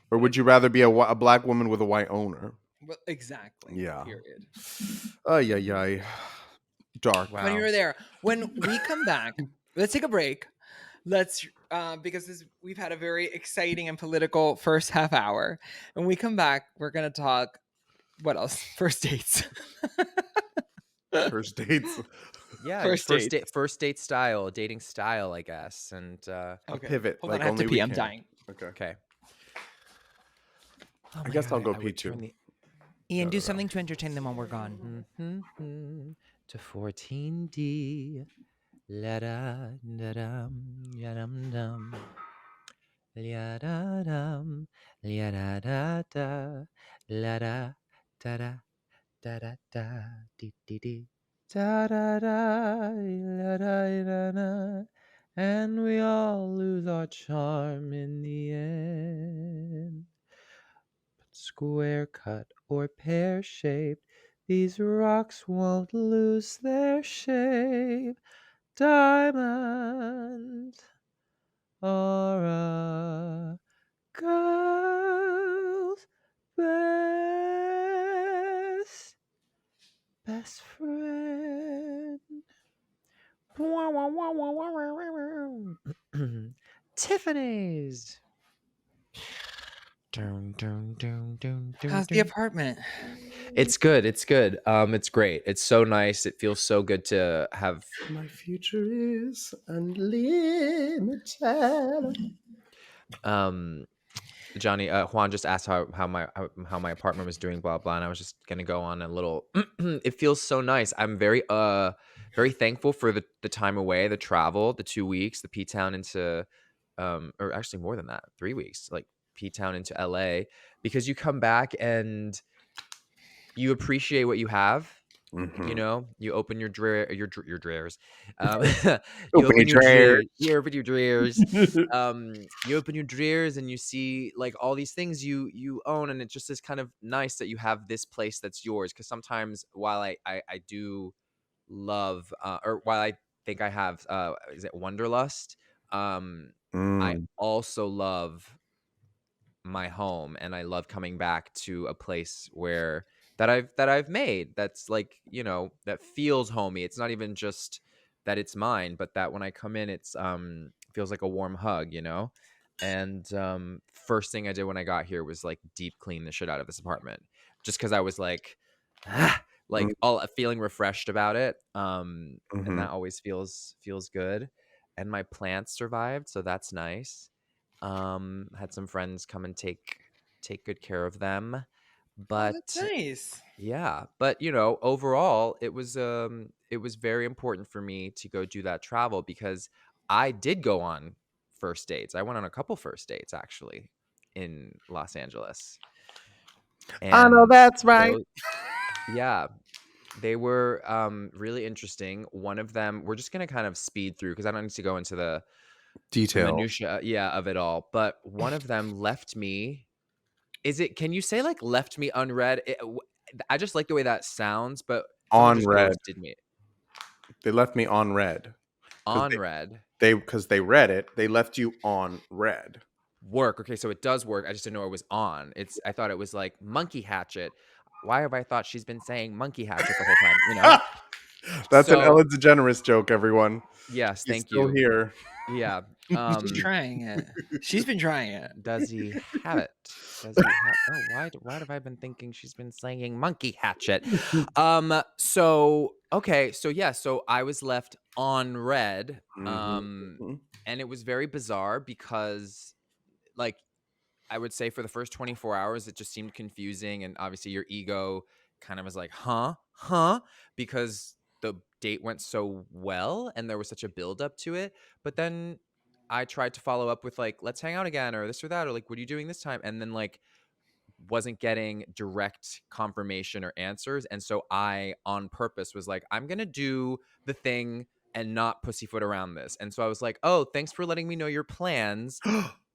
"Or would you rather be a black woman with a white owner?" Well, exactly. Yeah. Period. Dark. Wow. When you were there, when we come back, let's take a break. Let's because we've had a very exciting and political first half hour. When we come back, we're gonna talk. What else? First dates. First dates. Yeah, first date style, dating style, I guess. And okay. Pivot. Hold on, I have to pee. I'm dying. Okay. I guess I'll go pee too. Ian, do something to entertain them while we're gone. To 14D. La da da dum, ya dum dum. La da dum, la da da da, la da da da da da da, dee dee dee. Da da da, la da da da. And we all lose our charm in the end. But square cut or pear shaped, these rocks won't lose their shape. Diamonds are a girl's best friend. Tiffany's. How's the apartment? It's good. It's great. It's so nice. It feels so good to have. My future is unlimited. Johnny, Juan just asked how my apartment was doing, blah blah, and I was just gonna go on a little. It feels so nice. I'm very thankful for the time away, the travel, the 2 weeks, the P-Town into, or actually more than that, 3 weeks, like P-Town into LA, because you come back and you appreciate what you have, You Mhm. know, you open your drawers. Open your trash. You open your drawers. You open your drawers and you see like all these things you own, and it just is kind of nice that you have this place that's yours. Because sometimes while I do love or while I think I have is it Wanderlust, I Mm. also love my home, and I love coming back to a place where that I've made that's like, you know, that feels homey. It's not even just that it's mine, but that when I come in it's feels like a warm hug, you know? And first thing I did when I got here was like deep clean the shit out of this apartment. Just cuz I was like Mm. like all feeling refreshed about it. And Mhm. that always feels good. And my plants survived, so that's nice. Had some friends come and take good care of them. Oh, that's But nice. yeah, but you know, overall it was very important for me to go do that travel because I did go on first dates. I went on a couple first dates actually in Los Angeles. I know And that's right. those yeah, they were really interesting. One of them, we're just gonna kind of speed through because I don't need to go into the Detail. minutia, yeah, of it all. But one of them left me. Can you say like left me unread? I just like the way that sounds, but someone On just red. ghosted me They left me on red because on red. they read it. They left you on red. Work. Okay, so it does work. I just didn't know it was on. I thought it was like monkey hatchet. Why have I thought she's been saying monkey hatchet the whole time? You know? That's an So Ellen DeGeneres joke, evereverone. yes, He's thank still you. here. Yeah. She's trying it. She's been trying it. Does he have it? Does he have oh, why have I been thinking she's been saying monkey hatchet? So okay, so yeah, so I was left on red. Mhm, mhm. And it was very bizarre because like I would say for the first 24 hours it just seemed confusing, and obviously your ego kind of was like, "Huh? Huh?" because the date went so well and there was such a build up to it. But then I tried to follow up with like, "Let's hang out again," or this or that, or like, "What are you doing this time?" And then like wasn't getting direct confirmation or answers. And so I, on purpose, was like, I'm going to do the thing and not pussyfoot around this. And so I was like, oh, thanks for letting me know your plans.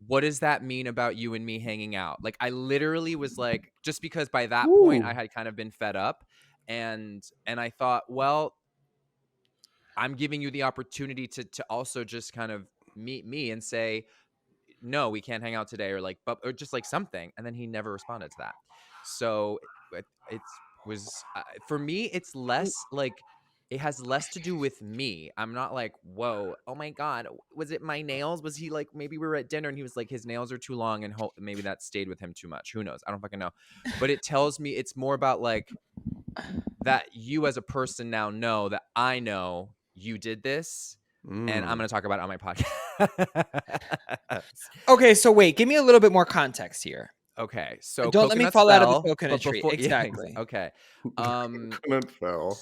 What does that mean about you and me hanging out? Like, I literally was like, just because by that point I Ooh. had kind of been fed up. And I thought, well, I'm giving you the opportunity to also just kind of meet me and say, no, we can't hang out today, or like, but or just like something. And then he never responded to that. So it's was for me, it's less like it has less to do with me. I'm not like, whoa, oh my god, was it my nails? Was he like, maybe we were at dinner and he was like, his nails are too long, and maybe that stayed with him too much. Who knows? I don't fucking know. But it tells me it's more about like that you as a person now know that I know you did this, and I'm Mm. going to talk about it on my podcast. Okay, so wait, give me a little bit more context here. Okay, so Don't let me coconuts fall out of the fell, coconut but tree. before yeah, Exactly. okay. Coconut fell.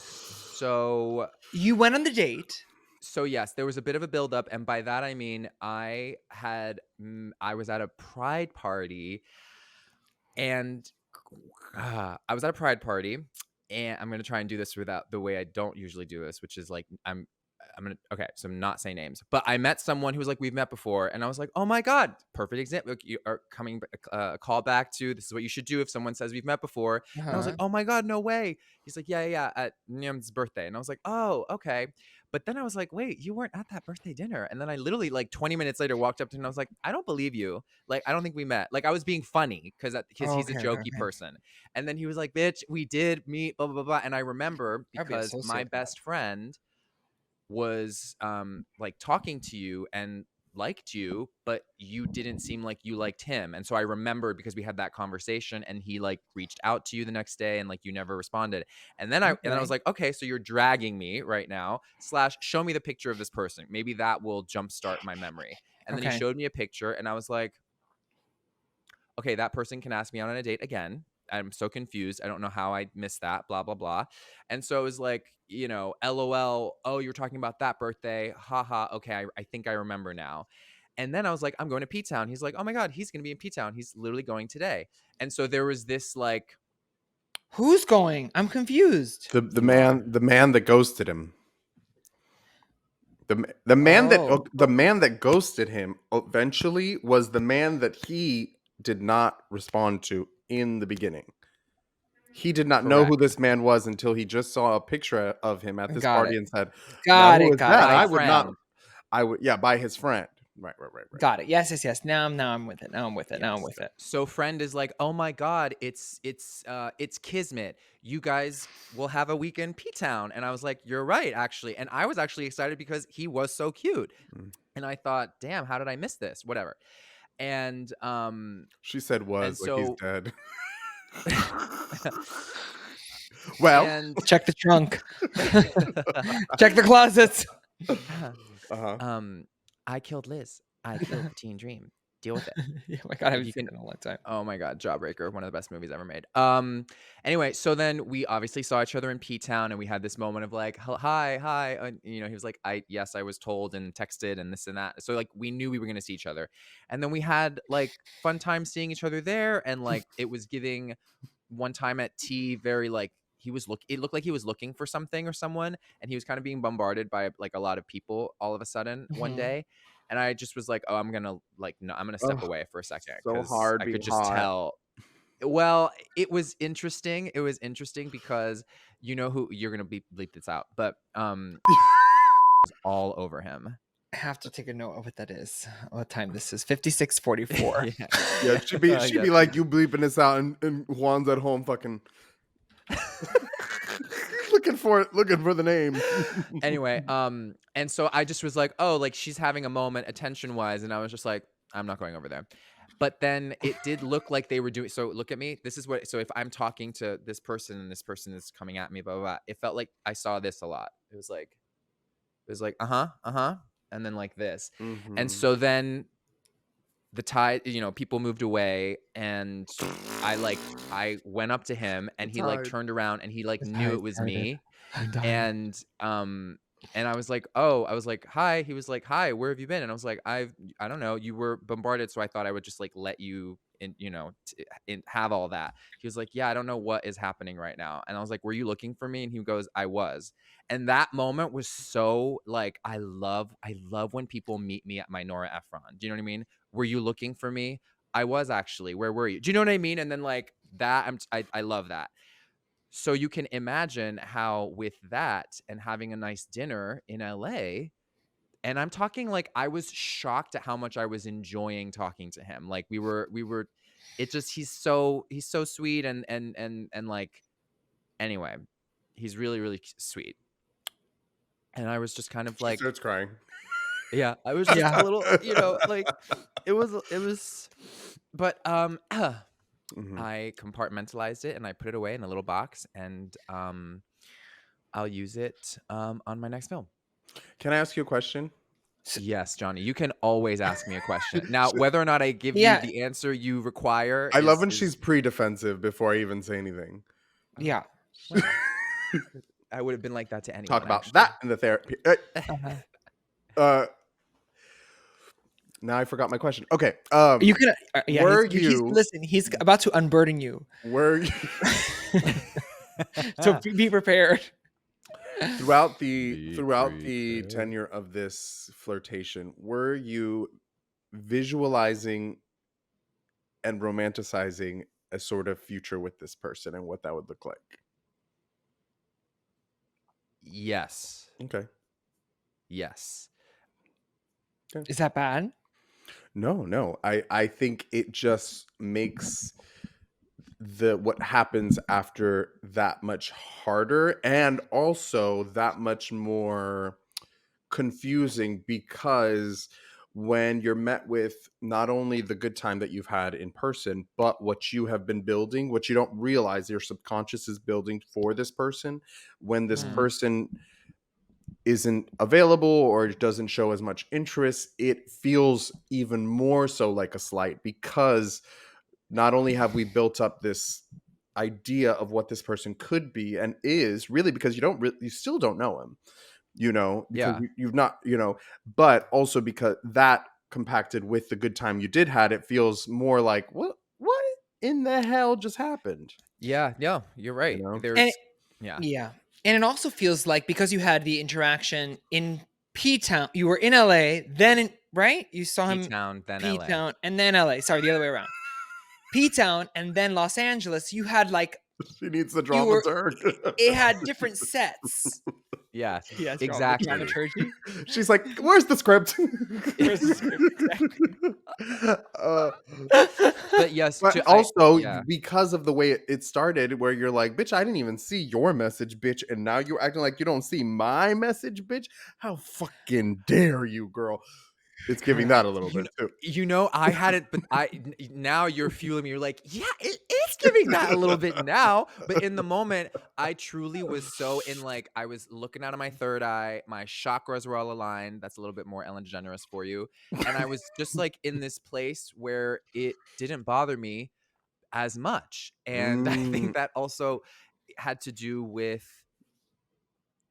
So You went on the date. so yes, there was a bit of a buildup, and by that I mean I was at a pride party, and I was at a pride party, and I'm gonna try and do this without the way I don't usually do this, which is like I'm gonna okay, so I'm not saying names, but I met someone who was like, we've met before, and I was like, oh my god, perfect example. Like, you are coming a call back to this is what you should do if someone says we've met before, and I was like, Uh-huh. oh my god, no way. He's like, yeah, at Nyam's birthday, and I was like, oh okay. But then I was like, wait, you weren't at that birthday dinner, and then I literally like 20 minutes later walked up to him and I was like, I don't believe you. Like, I don't think we met. Like, I was being funny because Oh, he's a okay, okay, jokey okay. person. And then he was like, bitch, we did meet, blah, blah, blah, blah. And I remember I'd be a because my sociopath. best friend was like talking to you and liked you, but you didn't seem like you liked him. And so I remembered because we had that conversation, and he like reached out to you the next day and like you never responded. And then I was Okay. like, okay, so you're dragging me right now, slash show me the picture of this person. Maybe that will jumpstart my memory. And then he Okay. showed me a picture, and I was like, okay, that person can ask me out on a date again. I'm so confused. I don't know how I missed that, blah, blah, blah. And so it was like, you know, LOL. Oh, you're talking about that birthday. Haha. Okay. I think I remember now. And then I was like, I'm going to P Town. He's like, oh my God, he's going to be in P Town. He's literally going today. And so there was this like Who's going? I'm confused. The man that ghosted him. The man Oh. that ghosted him eventually was the man that he did not respond to in the beginning. He did not know who Correct. this man was until he just saw a picture of him at this Got party it. and said, "Now Got who it. is Got that?" it. By I would not. friend. I would, yeah, by his friend. Right. Got it. Yes. Now I'm with it. Now I'm with Yes. it. So friend is like, oh my God, it's kismet. You guys will have a week in P-Town. And I was like, you're right, actually. And I was actually excited because he was so cute. Mm. And I thought, damn, how did I miss this? Whatever. And She said was like he's so dead. Well, and Check the trunk. Check the closets. uh-huh. I killed Liz. I killed Teen Dream. Deal with it. Oh my God, I haven't You seen can- it in a long time. Oh my God, Jawbreaker, one of the best movies ever made. Anyway, so then we obviously saw each other in P-Town, and we had this moment of like, hi, and, you know, he was like, yes, I was told and texted and this and that. So like, we knew we were gonna see each other, and then we had like fun time seeing each other there, and like it was giving one time at tea very like it looked like he was looking for something or someone, and he was kind of being bombarded by like a lot of people all of a sudden one Mhm. day. And I just was like, oh, I'm gonna step Ugh, away for a second so because hard I being could just hot. tell. Well, it was interesting. It was interesting because you know who you're gonna bleep this out, but was all over him. I have to take a note of what that is. What time this is? 56:44. Yeah, she'd be Yes. like, you bleeping this out, and Juan's at home fucking looking for the name. Anyway, and so I just was like, oh, like she's having a moment attention wise, and I was just like, I'm not going over there. But then it did look like they were doing. So look at me. This is what. So if I'm talking to this person and this person is coming at me, blah blah blah. It felt like I saw this a lot. It was like, and then like this. Mhm. And so then the tide, you know, people moved away, and I went up to him, and he like Tide. turned around, and he like The knew tide it was started. me. I'm dying. And I was like, oh, I was like, hi. He was like, hi, where have you been? And I was like, I don't know. You were bombarded, so I thought I would just like let you in, you know, have all that. He was like, yeah, I don't know what is happening right now. And I was like, were you looking for me? And he goes, I was. And that moment was so like, I love when people meet me at my Nora Ephron. Do you know what I mean? Were you looking for me? I was actually. Where were you? Do you know what I mean? And then like that, I love that. So you can imagine how with that and having a nice dinner in LA, and I'm talking like I was shocked at how much I was enjoying talking to him. Like we were it just he's so sweet and like anyway, he's really sweet. And I was just kind of She like, starts crying. yeah, I was just Yeah. a little, you know, like it was but Mhm. I compartmentalized it and I put it away in a little box, and I'll use it on my next film. Can I ask you a question? Yes, Johnny, you can always ask me a question. Now, whether or not I give Yeah. you the answer you require, I love when she's pre-defensive before I even say anything. Yeah. I would have been like that to anyone. Talk about actually. that in the therapy. Uh-huh. Now I forgot my question. Okay. You can. Yeah. Were He's, you- listen? He's about to unburden you. Were you So be prepared. throughout Be the prepared. tenure of this flirtation, were you visualizing and romanticizing a sort of future with this person and what that would look like? Yes. Okay. Yes. Is that bad? No. I think it just makes what happens after that much harder, and also that much more confusing, because when you're met with not only the good time that you've had in person, but what you have been building, what you don't realize your subconscious is building for this person, when this Mm. person isn't available or doesn't show as much interest, it feels even more so like a slight, because not only have we built up this idea of what this person could be and is, really, because you still don't know him, you know, because Yeah. you've not, you know, but also because that compacted with the good time you did had, it feels more like what in the hell just happened? Yeah, no, you're right. know? There's yeah. Yeah. And it also feels like because you had the interaction in P-Town, you were in LA, then right? You saw him P-Town, then LA. P-Town and then LA. Sorry, the other way around. P-Town and then Los Angeles. You had like She needs the dramaturg. it had different sets. Yes, Yes, the exactly. dramaturgy. She's like, "Where's the script?" Where's the script? But yes, But also because of the way it started, where you're like, "Bitch, I didn't even see your message, bitch," and now you're acting like you don't see my message, bitch. How fucking dare you, girl? It's giving that a little bit too. You know, I had it, but now you're fueling me. You're like, yeah, it is giving that a little bit now. But in the moment, I truly was so in like, I was looking out of my third eye. My chakras were all aligned. That's a little bit more Ellen DeGeneres for you. And I was just like in this place where it didn't bother me as much. And I think that also had to do with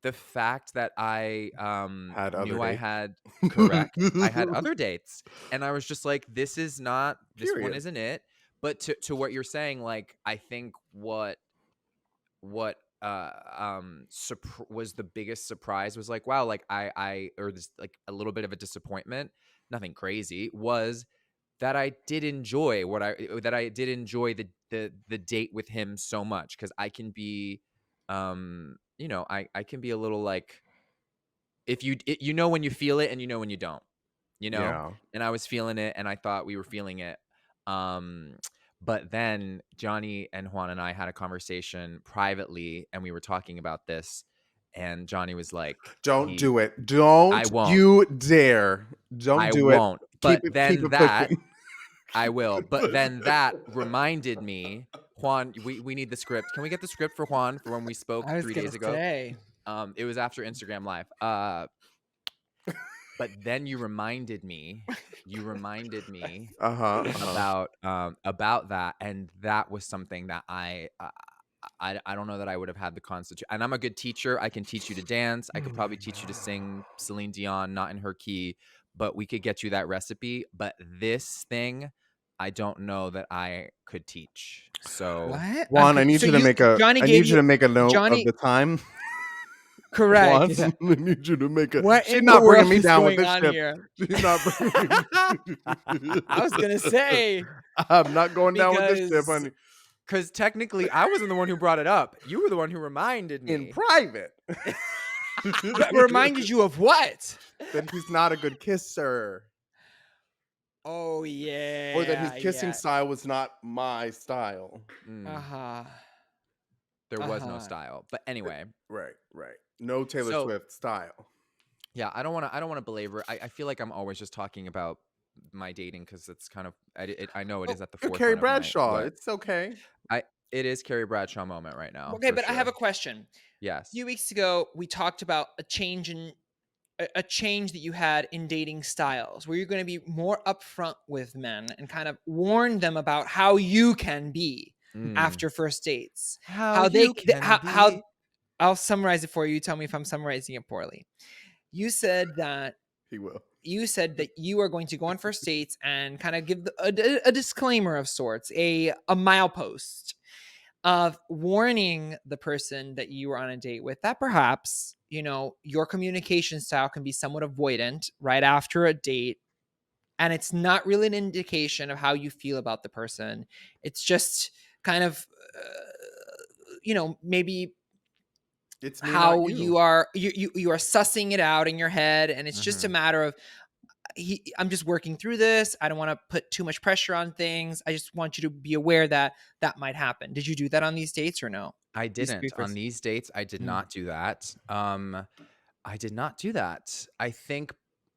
the fact that I Had other knew I dates. had correct. I had other dates, and I was just like, "This is not. This one Period. isn't it." But to what you're saying, like I think what was the biggest surprise was like, wow, like I or this like a little bit of a disappointment. Nothing crazy was that I did enjoy the date with him so much because I can be you know, I can be a little like if you know when you feel it and you know when you don't, you know? Yeah. And I was feeling it and I thought we were feeling it. Um but then Johnny and Juan and I had a conversation privately and we were talking about this and Johnny was like Don't do it. I Don't won't. you dare. Don't I do it. won't. Keep But it then that pushing. I will. But then that reminded me, Juan, we need the script. Can we get the script for Juan for when we spoke I was 3 gonna days ago? say. It was after Instagram Live. But then you reminded me about that, and that was something that I don't know that I would have had the constitution. And I'm a good teacher. I can teach you to dance. I could probably teach you to sing Celine Dion, not in her key, but we could get you that recipe. But this thing, I don't know that I could teach. So What? Juan, I need So you to make a note of Johnny the time. correct. Juan, I need you to make a. What She's in not the bringing world me is down with going this on ship. here? She's not bringing. I was gonna say I'm not going down with this ship, because honey. because technically I wasn't the one who brought it up. You were the one who reminded In me. private. reminded you of what? That he's not a good kisser. Oh yeah. Or that his kissing yeah. style was not my style. Uh-huh. There was no style. But anyway. Right. No Taylor Swift style. Yeah, I don't want to belabor. I feel like I'm always just talking about my dating because it's kind of I know it is at the forefront Carrie of Bradshaw. what It's okay. it is Carrie Bradshaw moment right now. Okay, for but I have a sure. question. Yes. A few weeks ago, we talked about a change that you had in dating styles, where you're going to be more upfront with men and kind of warn them about how you can be after first dates. How I'll summarize it for you. You tell me if I'm summarizing it poorly. You said that He will. You said that you are going to go on first dates and kind of give a disclaimer of sorts, a milepost of warning the person that you were on a date with that perhaps, your communication style can be somewhat avoidant right after a date. And it's not really an indication of how you feel about the person. It's just kind of, maybe it's me, how you. you are sussing it out in your head. And it's just a matter of, I'm just working through this. I don't want to put too much pressure on things. I just want you to be aware that that might happen. Did you do that on these dates or no? I didn't. On these dates, I did not do that. I did not do that. I think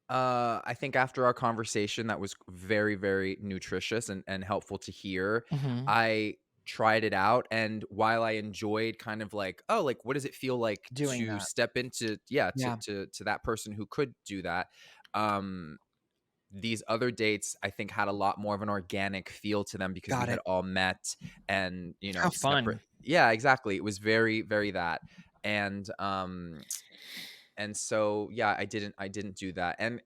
after our conversation that was very, very nutritious and helpful to hear, I tried it out. And while I enjoyed kind of like, oh, like, what does it feel like doing to that? step into, to that person who could do that. These other dates, I think, had a lot more of an organic feel to them because we had all met and, how fun. Yeah, exactly. It was very, very that. And so, yeah, I didn't do that. And,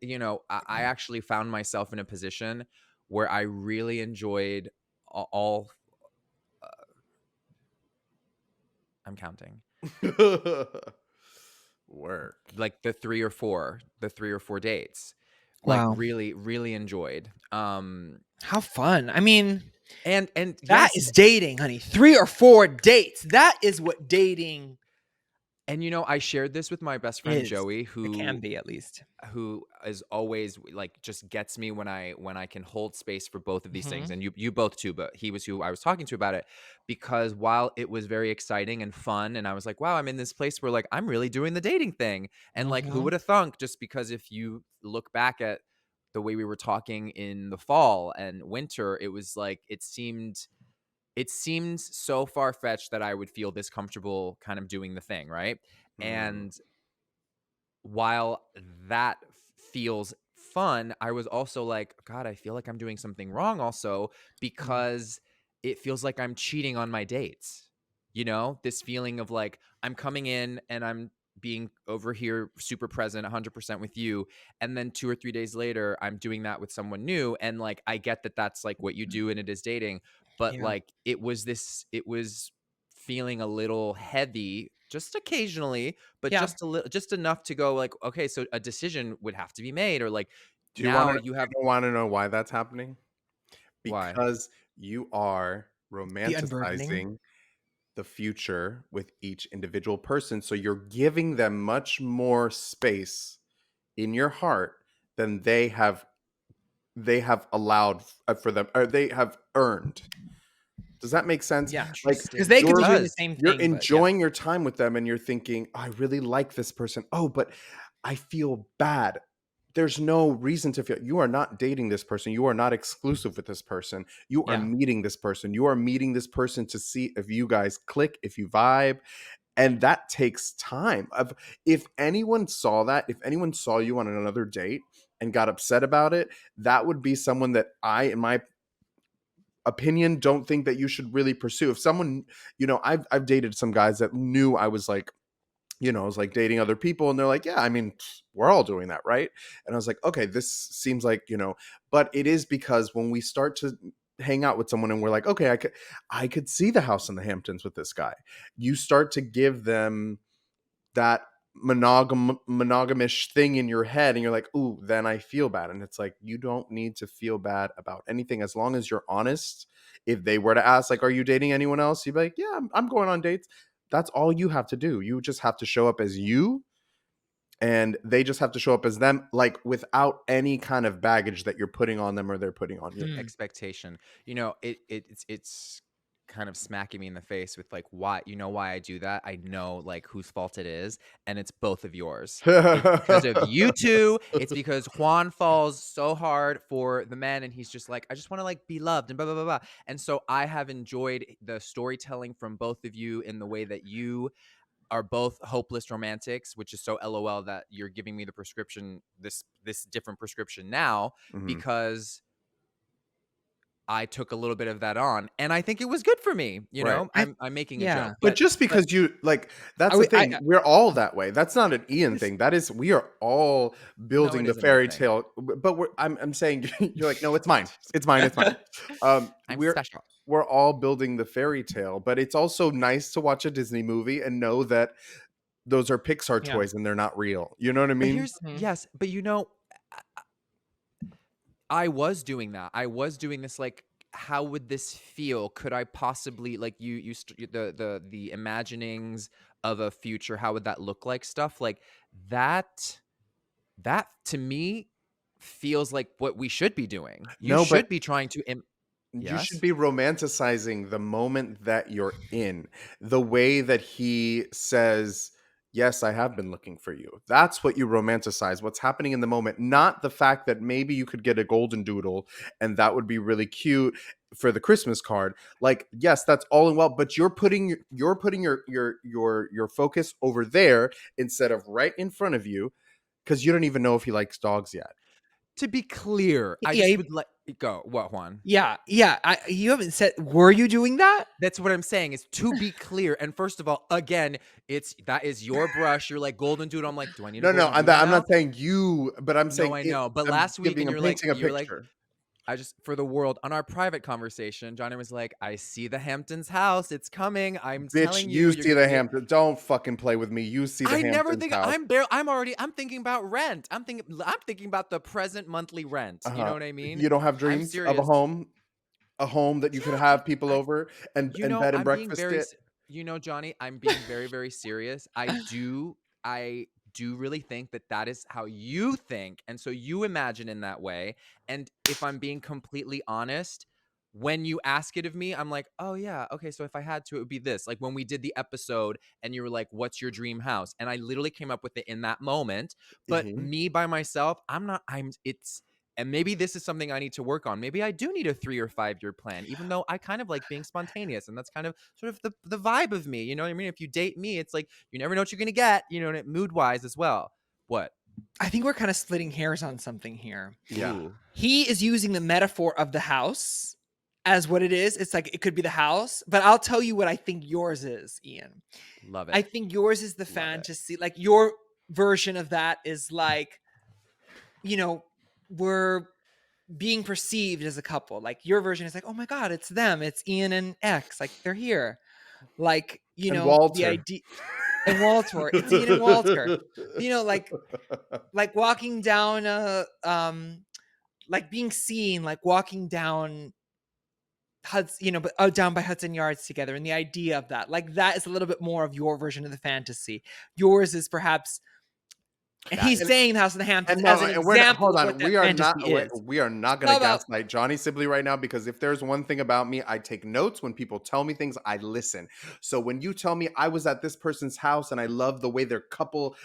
I actually found myself in a position where I really enjoyed all I'm counting. Work. Like the 3 or 4 dates. Like Wow. really, really enjoyed. How fun. I mean, And that yes, is dating, honey. 3 or 4 dates. That is what dating and I shared this with my best friend is. Joey, It can be, at least. who is always like just gets me when I can hold space for both of these things, Mhm. and you both too, but he was who I was talking to about it, because while it was very exciting and fun, and I was like, wow, I'm in this place where like I'm really doing the dating thing, and like who Mhm. would have thunk, just because if you look back at the way we were talking in the fall and winter, it was like it seemed so far-fetched that I would feel this comfortable kind of doing the thing, right? Mm. And while that feels fun, I was also like, God, I feel like I'm doing something wrong also, Mm. because it feels like I'm cheating on my dates. This feeling of like I'm coming in and I'm being over here super present 100% with you, and then 2 or 3 days later I'm doing that with someone new, and like I get that that's like what you do and it is dating, but Yeah. like it was feeling a little heavy just occasionally, but Yeah. just enough to go like, okay, so a decision would have to be made, or like Do you want now to you have want to know why that's happening? why? Because you are The unburdening. romanticizing the future with each individual person. So you're giving them much more space in your heart than they have allowed for them, or they have earned. Does that make sense? Yeah. Like Because Interesting. they It could be you're doing the does. same you're thing, but yeah. enjoying your time with them and you're thinking, I really like this person. Oh, but I feel bad. There's no reason to feel. You are not dating this person. You are not exclusive with this person. You are Yeah. meeting this person. You are meeting this person to see if you guys click, if you vibe, and that takes time. If anyone saw that, if anyone saw you on another date and got upset about it, that would be someone that in my opinion, don't think that you should really pursue. If someone, I've dated some guys that knew I was like, I was like dating other people, and they're like, yeah, I mean, we're all doing that, right? And I was like, okay, this seems like, but it is because when we start to hang out with someone and we're like, okay, I could see the house in the Hamptons with this guy. You start to give them that monogamish thing in your head, and you're like, ooh, then I feel bad. And it's like, you don't need to feel bad about anything as long as you're honest. If they were to ask, like, are you dating anyone else, you'd be like, yeah, I'm going on dates. That's all you have to do. You just have to show up as you, and they just have to show up as them, like without any kind of baggage that you're putting on them or they're putting on you. Mm. Expectation. It's kind of smacking me in the face with like, why I do that. I know like whose fault it is, and it's both of yours. It's because of you two. It's because Juan falls so hard for the men, and he's just like, I just want to like be loved and blah blah blah blah. And so I have enjoyed the storytelling from both of you in the way that you are both hopeless romantics, which is so LOL that you're giving me the prescription, this different prescription now, Mhm. because I took a little bit of that on, and I think it was good for me. Right. I'm making a Yeah. joke, But just But because you like, that's I the would thing. We're all that way. That's not an Ian This- thing. That is, we are all no, building it the isn't my fairy thing. tale. But I'm saying, you're like, no, it's mine. It's mine. It's mine. I'm We're special. all building the fairy tale, but it's also nice to watch a Disney movie and know that those are Pixar yeah. toys and they're not real. You know what I But mean? here's Mhm. yes, but I was doing that. I was doing this like, how would this feel? Could I possibly like the imaginings of a future? How would that look like? Stuff like that. That to me feels like what we should be doing. You No, but should be trying to you should yes. be romanticizing the moment that you're in. The way that he says, yes, I have been looking for you. That's what you romanticize, what's happening in the moment, not the fact that maybe you could get a golden doodle and that would be really cute for the Christmas card. Like, yes, that's all and well, but you're putting your focus over there instead of right in front of you, because you don't even know if he likes dogs yet. To be clear, I Yeah. just would let go. What, Juan? Yeah. Yeah. You haven't said, were you doing that? That's what I'm saying, is to be clear. And first of all, again, that is your brush. You're like golden doodle. I'm like, do I need a No, no, golden doodle I'm now? not saying you, but I'm No, saying I it. know. But I'm last week, and I'm painting a picture. for the world, on our private conversation, Johnny was like, I see the Hamptons house. It's coming. I'm Bitch, telling you, you you're see going to the be. Hamptons. Don't fucking play with me. You see the I never Hamptons think house. I'm thinking about rent. I'm thinking about the present monthly rent. You know what I mean? You don't have I'm dreams of serious. a home that you could Yeah, have people over and bed and I'm being breakfast very, it. Johnny, I'm being very, very serious. I do really think that is how you think. And so you imagine in that way. And if I'm being completely honest, when you ask it of me, I'm like, oh yeah, okay. So if I had to, it would be this. Like when we did the episode and you were like, what's your dream house? And I literally came up with it in that moment. But Mhm. me by myself, and maybe this is something I need to work on. Maybe I do need a 3 or 5 year plan, even though I kind of like being spontaneous. And that's kind of sort of the vibe of me. You know what I mean? If you date me, it's like, you never know what you're going to get, mood wise as well. What? I think we're kind of splitting hairs on something here. Yeah. Ooh, He is using the metaphor of the house as what it is. It's like it could be the house, but I'll tell you what I think yours is, Ian. love it. I think yours is the Love it. fantasy. Like your version of that is like, we're being perceived as a couple. Like your version is like, oh my God, it's them. It's Ian and X. Like they're here. Like, And the Walter. idea. And Walter. It's Ian and Walter. Like walking down like being seen, like walking down Hudson, but down by Hudson Yards together, and the idea of that, like that is a little bit more of your version of the fantasy. Yours is perhaps, and he's saying the House of the Hamptons as an example hold of on. what that fantasy is. We are not How going to about gaslight Johnny Sibley right now, because if there's one thing about me, I take notes. When people tell me things, I listen. So when you tell me I was at this person's house and I love the way their couple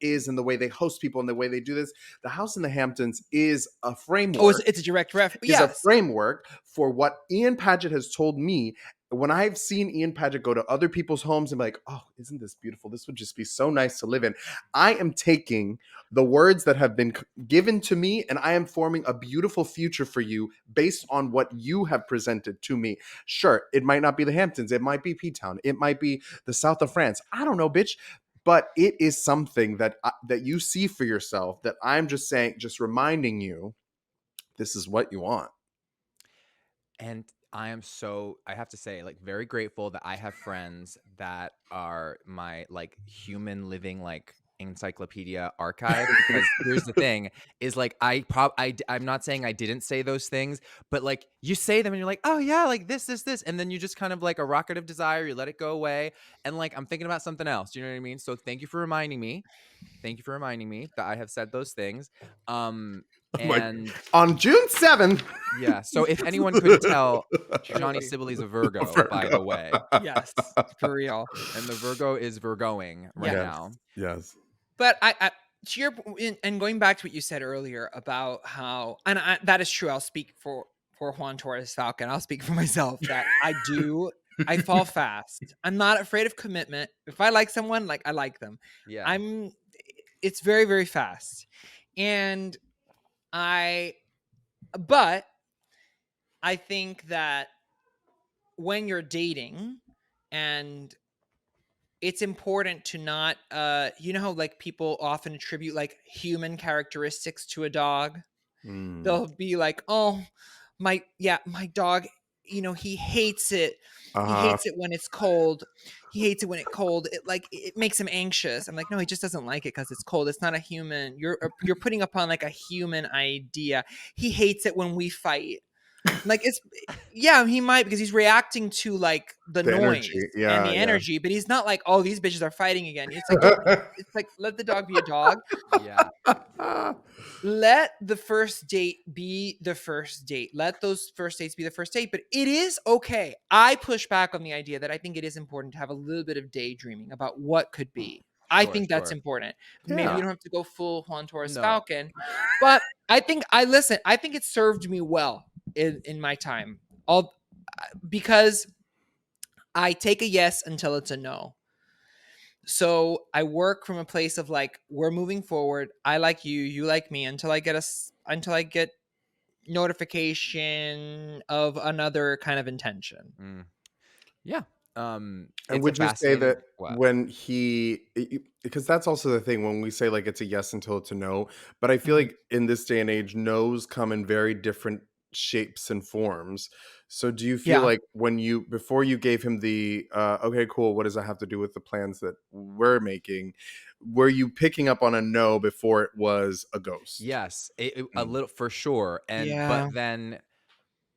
is and the way they host people and the way they do this, the House in the Hamptons is a framework. it's a direct ref? Is a Yes. framework for what Ian Paget has told me. When I've seen Ian Paget go to other people's homes and be like, oh, isn't this beautiful? This would just be so nice to live in. I am taking the words that have been given to me and I am forming a beautiful future for you based on what you have presented to me. Sure, it might not be the Hamptons. It might be P-Town. It might be the south of France. I don't know, bitch. But it is something that you see for yourself, that I'm just saying, just reminding you, this is what you want. And I have to say, like, very grateful that I have friends that are my like human living like encyclopedia archive. Because here's the thing is like I'm not saying I didn't say those things, but like you say them and you're like, oh yeah, like this, and then you just kind of like a rocket of desire, you let it go away, and like I'm thinking about something else. You know what I mean? So thank you for reminding me. Thank you for reminding me that I have said those things. And on June 7th. yeah, so if anyone couldn't tell, Johnny Truly. Sibley's a Virgo, by the way. Yes, for real. And the Virgo is Virgoing right Yes. now. Yes. But I to your and going back to what you said earlier about how, and that is true. I'll speak for Juan Torres-Falcon. I'll speak for myself that I fall fast. I'm not afraid of commitment. If I like someone, like I like them. Yeah. It's very, very fast. But I think that when you're dating, and it's important to not how like people often attribute like human characteristics to a dog. They'll be like, oh, my dog, he hates it. He hates it when it's cold. He hates it when it's cold. It makes him anxious. I'm like, no, he just doesn't like it because it's cold. It's not a human. You're putting upon like a human idea. He hates it when we fight. Like he might, because he's reacting to like the noise energy. and the energy, but he's not like, oh, these bitches are fighting again. It's like it's like, let the dog be a dog. Yeah. Let the first date be the first date. Let those first dates be the first date. But it is okay. I push back on the idea that I think it is important to have a little bit of daydreaming about what could be. I think that's important. Maybe you don't have to go full Juan Torres-Falcon, but I think it served me well in my time. Because I take a yes until it's a no. So I work from a place of like, we're moving forward. I like you, you like me, until I get notification of another kind of intention. Yeah. And would you say that when because that's also the thing when we say like it's a yes until it's a no, but I feel like in this day and age, no's come in very different shapes and forms. So do you feel Yeah. like before you gave him the okay, cool, what does that have to do with the plans that we're making, were you picking up on a no before it was a ghost? Yes, a little for sure. And Yeah.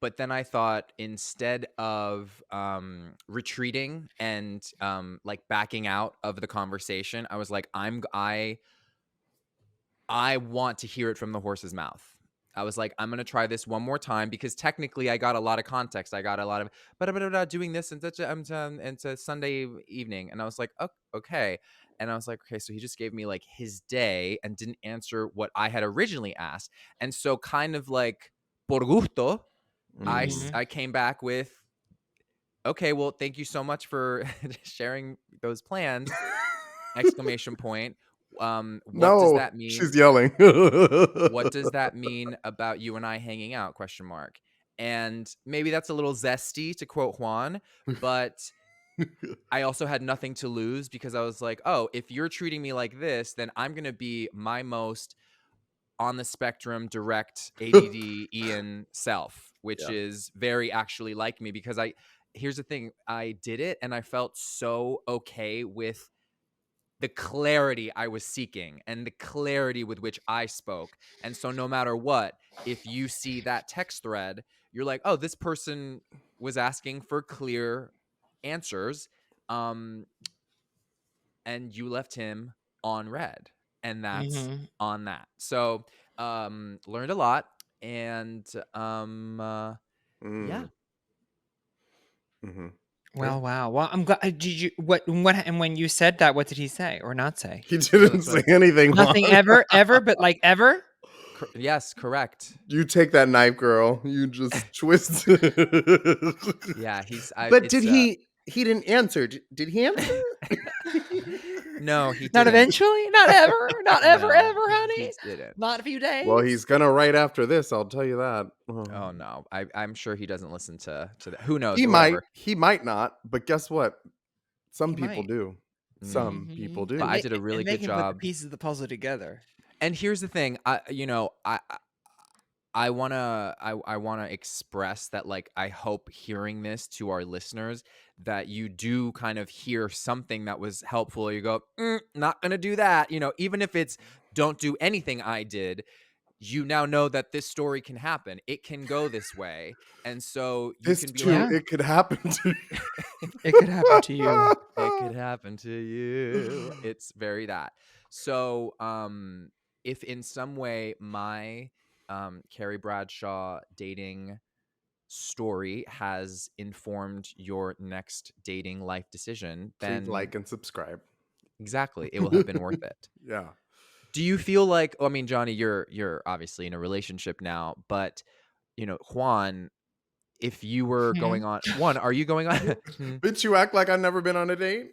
but then I thought, instead of retreating and like backing out of the conversation, I was like, I want to hear it from the horse's mouth. I was like, I'm gonna try this one more time, because technically I got a lot of context. I got a lot of doing this and such and it's a Sunday evening, and I was like, oh, okay. And I was like, okay, so he just gave me like his day and didn't answer what I had originally asked, and so kind of like por gusto, Mhm. I came back with, okay, well, thank you so much for sharing those plans! Exclamation point. What does No, that mean? she's yelling. What does that mean about you and I hanging out? Question mark. And maybe that's a little zesty, to quote Juan, but I also had nothing to lose, because I was like, oh, if you're treating me like this, then I'm going to be my most on the spectrum, direct ADD Ian self, which Yeah. is very actually like me, because here's the thing, I did it and I felt so okay with the clarity I was seeking and the clarity with which I spoke. And so no matter what, if you see that text thread, you're like, oh, this person was asking for clear answers. And you left him on red. And that's Mhm. on that. So learned a lot. And yeah. Mm. Mhm. Well, wow. Well, I'm glad. Did you what? And when you said that, what did he say or not say? He No, didn't that's what say anything, Juan. Nothing ever, ever, but like ever. yes, correct. You take that knife, girl. You just twist. Yeah, But it's he didn't answer. Did he answer? no, he Not didn't. eventually. Not ever. Not ever, No, ever, he honey. didn't. Not a few Well, days. he's gonna right after this, I'll tell you that. Oh no, I'm sure he doesn't listen to that. Who knows? He Whoever. he might not, but guess what? Some He people might. do. Mm. Some people But I do. did a really And good make him put the job. pieces of the puzzle together. And here's the thing, I wanna express that, like, I hope, hearing this to our listeners, that you do kind of hear something that was helpful, or you go, not gonna do that. Even if it's, don't do anything I did, you now know that this story can happen. It can go this way. And so you This can be too, like, Yeah. it could happen to It could happen to you. it could happen to you. It's very that. So, if in some way my Carrie Bradshaw dating story has informed your next dating life decision, Please then like and subscribe. exactly, it will have been worth it. Yeah. Do you feel like, I mean, Johnny, you're obviously in a relationship now, but Juan, if you were going Mhm. on one, are you going on? Bitch, you act like I've never been on a date?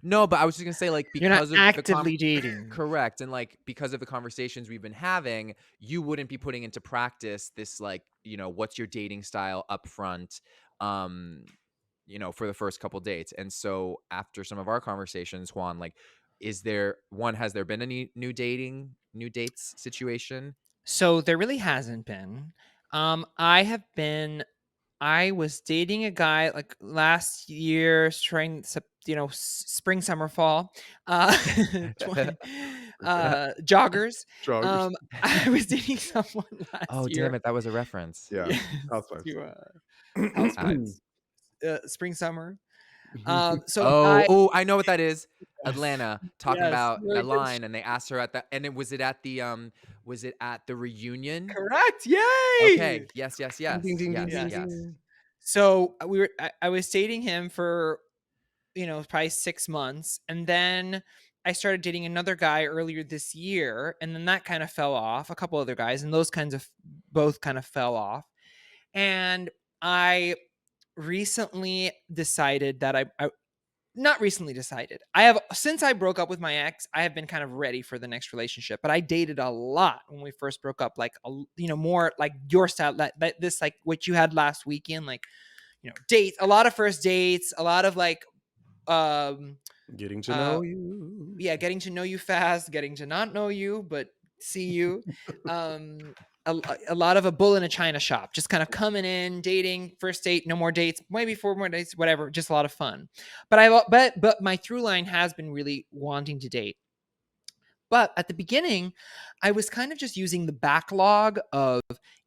No, but I was just gonna say, like, You're not because of the actively dating. correct, and like because of the conversations we've been having, you wouldn't be putting into practice this, like, what's your dating style up front, um, for the first couple dates. And so after some of our conversations, Juan, like, has there been any new dates situation? So there really hasn't been. I was dating a guy like last year, spring, summer, fall, 20, joggers. Joggers. I was dating someone last Oh, damn year. it, that was a reference. Yeah. Yes, Housewives. to I, Housewives, spring, summer. So oh, I I know what that is. yes, Atlanta talking yes, about the really good. line, and they asked her and was it at the reunion? Correct. Yay! Okay. Yes, yes, Ding, ding, yes, ding, ding, yes, ding, Yes. yes. ding. So I was dating him for probably 6 months, and then I started dating another guy earlier this year, and then that kind of fell off. A couple other guys, and those kinds of both kind of fell off. And I recently decided that I not recently decided. I have since I broke up with my ex, I have been kind of ready for the next relationship. But I dated a lot when we first broke up, like more like your style, that this like what you had last weekend, like dates, a lot of first dates, a lot of like Getting to uh know you. yeah, getting to know you fast, getting to not know you but see you. um a lot of a bull in a china shop, just kind of coming in, dating, first date, no more dates, maybe 4 more dates, whatever, just a lot of fun. But my through line has been really wanting to date. But at the beginning, I was kind of just using the backlog of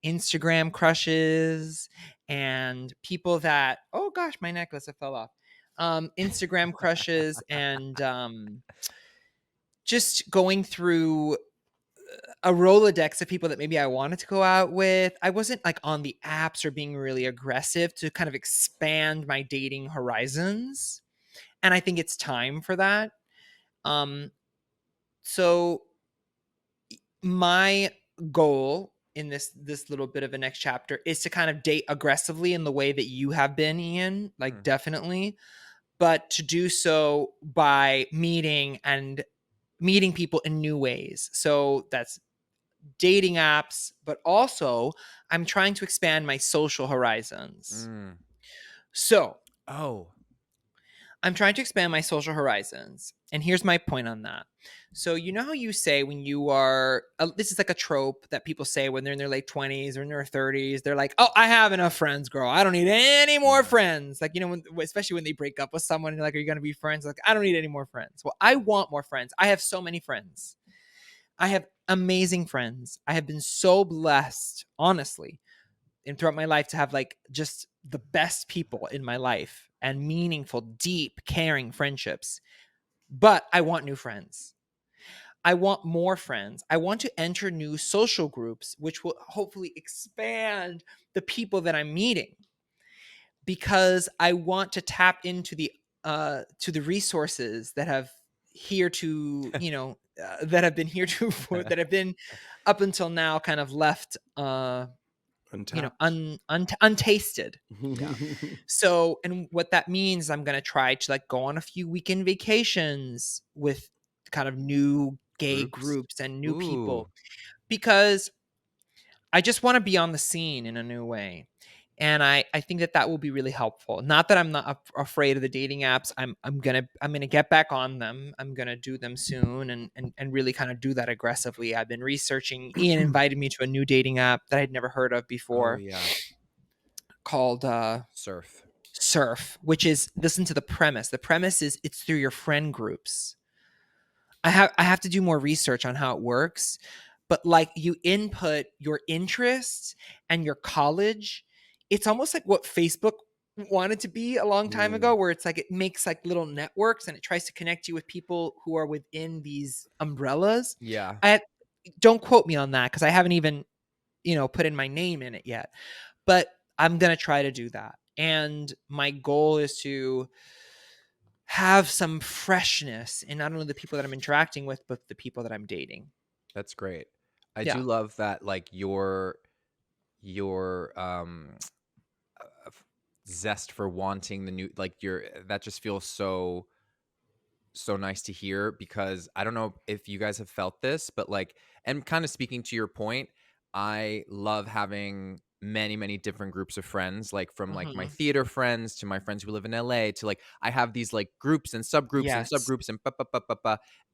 Instagram crushes and people that, oh gosh, my necklace, it fell off. Instagram crushes and just going through a Rolodex of people that maybe I wanted to go out with. I wasn't like on the apps or being really aggressive to kind of expand my dating horizons. And I think it's time for that. So my goal in this little bit of a next chapter is to kind of date aggressively in the way that you have been, Ian, like definitely, but to do so by meeting people in new ways. So that's dating apps, but also I'm trying to expand my social horizons. So, I'm trying to expand my social horizons. And here's my point on that. So, you know how you say when you are, this is like a trope that people say when they're in their late 20s or in their 30s, they're like, oh, I have enough friends, girl. I don't need any more friends. Like, you know, especially when they break up with someone, you're like, are you going to be friends? Like, I don't need any more friends. Well, I want more friends. I have so many friends. I have amazing friends. I have been so blessed, honestly, and throughout my life to have like just the best people in my life and meaningful, deep, caring friendships. But I want new friends. I want more friends. I want to enter new social groups, which will hopefully expand the people that I'm meeting, because I want to tap into the resources that have that have been heretofore that have been up until now kind of left untasted. So, and what that means, I'm going to try to like go on a few weekend vacations with kind of new gay groups and new people, because I just want to be on the scene in a new way. And I think that will be really helpful. Not that I'm not afraid of the dating apps. I'm gonna get back on them. I'm gonna do them soon and really kind of do that aggressively. I've been researching. Ian invited me to a new dating app that I'd never heard of before. Called Surf, which is, listen to the premise. The premise is it's through your friend groups. I have to do more research on how it works, but like you input your interests and your college. It's almost like what Facebook wanted to be a long time ago, where it's like it makes like little networks and it tries to connect you with people who are within these umbrellas. Don't quote me on that because I haven't even, put in my name in it yet, but I'm going to try to do that. And my goal is to have some freshness in not only the people that I'm interacting with, but the people that I'm dating. That's great. I do love that, like your zest for wanting the new, like that just feels so nice to hear, because I don't know if you guys have felt this, but like, and kind of speaking to your point, I love having many different groups of friends, like from like my theater friends to my friends who live in LA to like I have these like groups and subgroups and subgroups and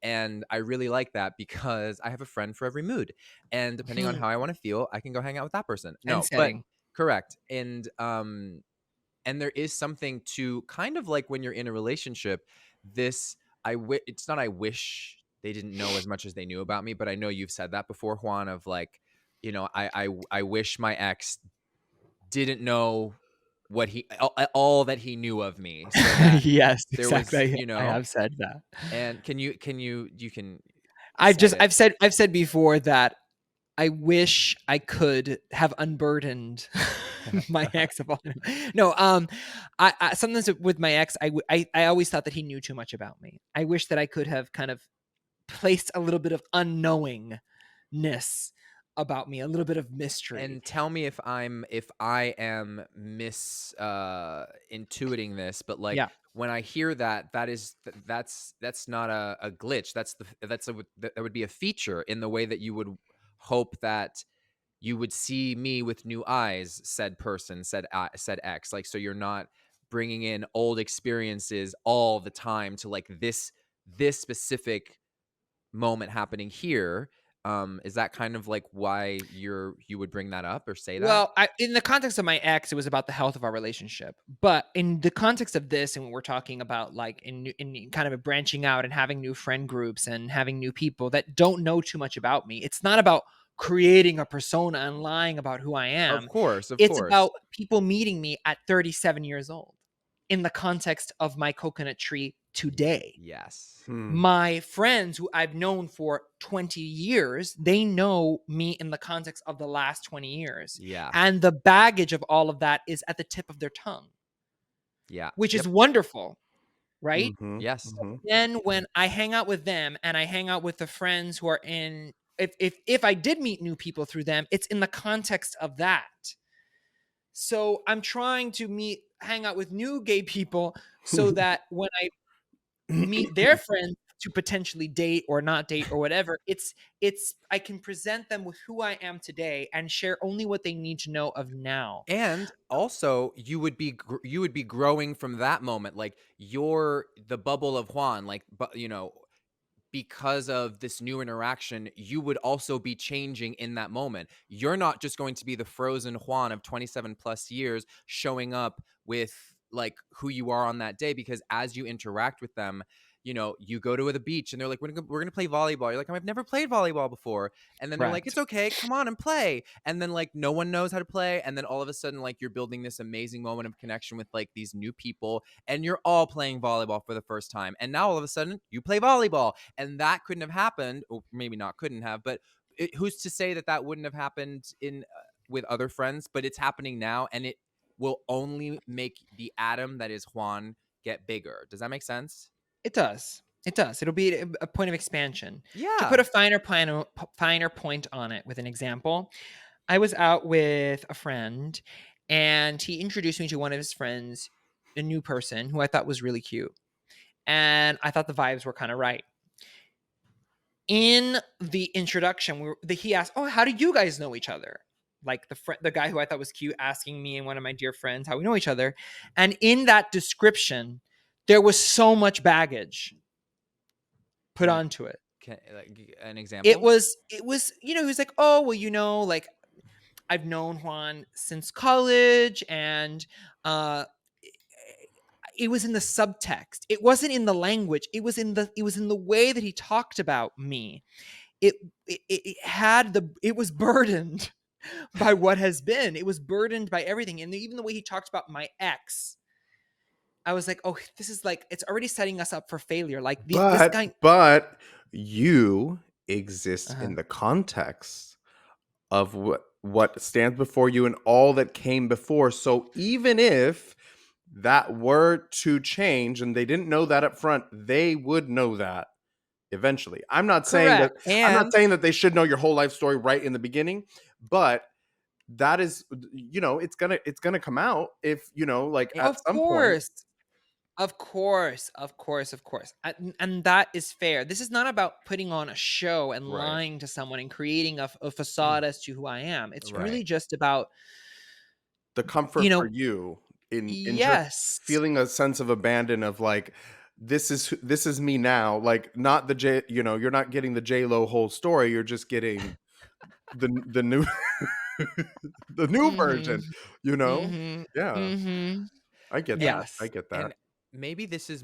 and I really like that because I have a friend for every mood, and depending on how I want to feel, I can go hang out with that person. And setting. Correct. And there is something to kind of like when you're in a relationship, it's not I wish they didn't know as much as they knew about me, but I know you've said that before, Juan, of like, I wish my ex didn't know what all that he knew of me, so that Yes, there was, exactly. I have said that. And you can I've said before that I wish I could have unburdened my ex of all. No, I sometimes with my ex, I always thought that he knew too much about me. I wish that I could have kind of placed a little bit of unknowingness about me, a little bit of mystery. And tell me if I am intuiting this, but like when I hear that's not a glitch. That would be a feature in the way that you would hope that you would see me with new eyes, said person, said X. Like, so you're not bringing in old experiences all the time to like this specific moment happening here. Is that kind of like why you would bring that up or say that? Well, in the context of my ex, it was about the health of our relationship. But in the context of this, and when we're talking about like in kind of branching out and having new friend groups and having new people that don't know too much about me, it's not about creating a persona and lying about who I am. Of course. It's about people meeting me at 37 years old in the context of my coconut tree today. Yes. My friends who I've known for 20 years, they know me in the context of the last 20 years. Yeah. And the baggage of all of that is at the tip of their tongue. Yeah. Which is wonderful, right? Yes. Then when I hang out with them and I hang out with the friends who are in, if I did meet new people through them, it's in the context of that. So I'm trying to hang out with new gay people so that when I meet their friends to potentially date or not date or whatever, it's I can present them with who I am today and share only what they need to know of now. And also, you would be growing from that moment, like the bubble of Juan, like, but because of this new interaction, you would also be changing in that moment. You're not just going to be the frozen Juan of 27 plus years showing up with like who you are on that day, because as you interact with them, you go to the beach and they're like, we're gonna play volleyball. You're like, I've never played volleyball before. And then they're like, it's okay, come on and play. And then like no one knows how to play. And then all of a sudden, like you're building this amazing moment of connection with like these new people, and you're all playing volleyball for the first time. And now all of a sudden you play volleyball. And that couldn't have happened, or maybe not couldn't have, but who's to say that wouldn't have happened in with other friends? But it's happening now, and it will only make the atom that is Juan get bigger. Does that make sense? It does. It does. It'll be a point of expansion. Yeah. To put a finer point on it with an example, I was out with a friend and he introduced me to one of his friends, a new person who I thought was really cute. And I thought the vibes were kind of right. In the introduction, he asked, "Oh, how do you guys know each other?" Like the guy who I thought was cute asking me and one of my dear friends how we know each other. And in that description, there was so much baggage put onto it. Like an example? It was, he was like, "Oh, well, like I've known Juan since college," and it was in the subtext. It wasn't in the language. It was in the way that he talked about me. It was burdened by what has been. It was burdened by everything. And even the way he talked about my ex, I was like, oh, this is like, it's already setting us up for failure. Like this guy. But you exist in the context of what stands before you and all that came before. So even if that were to change and they didn't know that up front, they would know that eventually. I'm not saying that they should know your whole life story right in the beginning, but that is, it's gonna come out if like at some point. Of course. And that is fair. This is not about putting on a show and lying to someone and creating a facade as to who I am. It's really just about the comfort for you in just feeling a sense of abandon of like, this is me now. Like not the you're not getting the J-Lo whole story. You're just getting the new the new version, Yeah. I get that. I get that. And maybe this is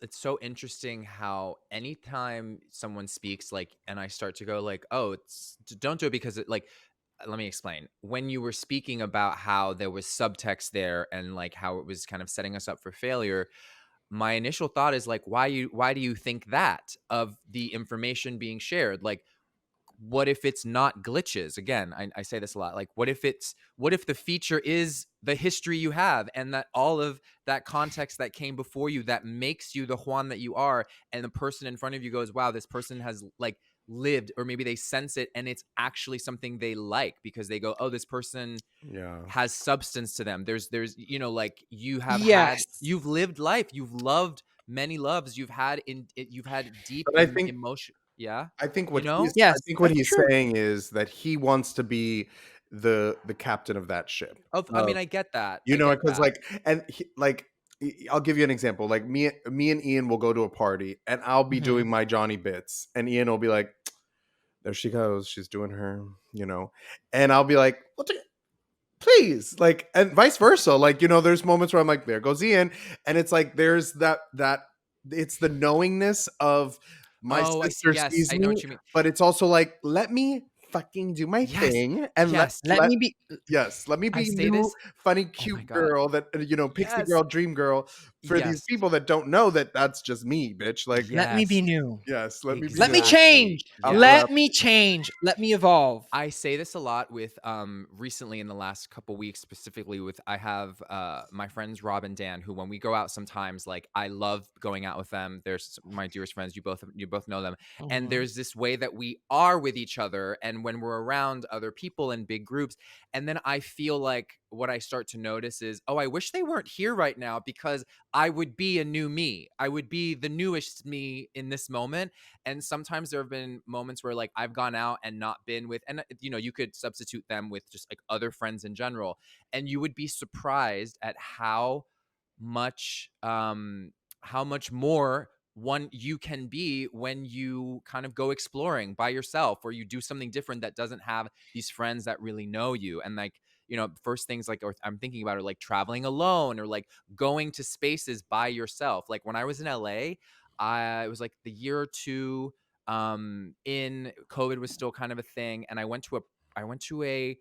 it's so interesting how anytime someone speaks, like, and I start to go like, oh, don't do it because it, like, let me explain. When you were speaking about how there was subtext there and like how it was kind of setting us up for failure, my initial thought is like, why do you think that of the information being shared? Like, what if it's not glitches? Again, I say this a lot. Like, what if the feature is the history you have and that all of that context that came before you that makes you the Juan that you are, and the person in front of you goes, wow, this person has like lived, or maybe they sense it and it's actually something they like because they go, oh, this person has substance to them. There's like you have you've lived life, you've loved many loves, you've had deep emotion. Yeah. I think what he's saying is that he wants to be the captain of that ship. I mean, I get that. Because I'll give you an example. Like me and Ian will go to a party and I'll be doing my Johnny bits and Ian will be like, there she goes. She's doing her, and I'll be like, well, please, like, and vice versa. Like, there's moments where I'm like, there goes Ian. And it's like, there's that it's the knowingness of my Oh, I see. sister Yes, sees I know me, what you mean. but it's also like, let me fucking do my Yes, thing and yes. Let me be. let me I be say new, this. funny, Oh my cute God. girl that, pixie Yes, girl, dream girl for these yes, people that don't know that that's just me, bitch. Like, Let me be yes. new. yes, let me be Let me new. Exactly. change. I'll Yes. Let grab, me change. Let me evolve. I say this a lot with recently in the last couple weeks, specifically with I have my friends Rob and Dan, who when we go out sometimes, like, I love going out with them. There's my dearest friends. You both know them. And Mhm. there's this way that we are with each other, and when we're around other people in big groups, and then I feel like what I start to notice is, oh, I wish they weren't here right now, because I would be a new me. I would be the newest me in this moment. And sometimes there have been moments where, like, I've gone out and not been with, and you could substitute them with just like other friends in general, and you would be surprised at how much more one you can be when you kind of go exploring by yourself, or you do something different that doesn't have these friends that really know you. And like, first things like, or I'm thinking about, are like traveling alone, or like going to spaces by yourself. Like when I was in LA, it was like the year or two in COVID was still kind of a thing, and I went to a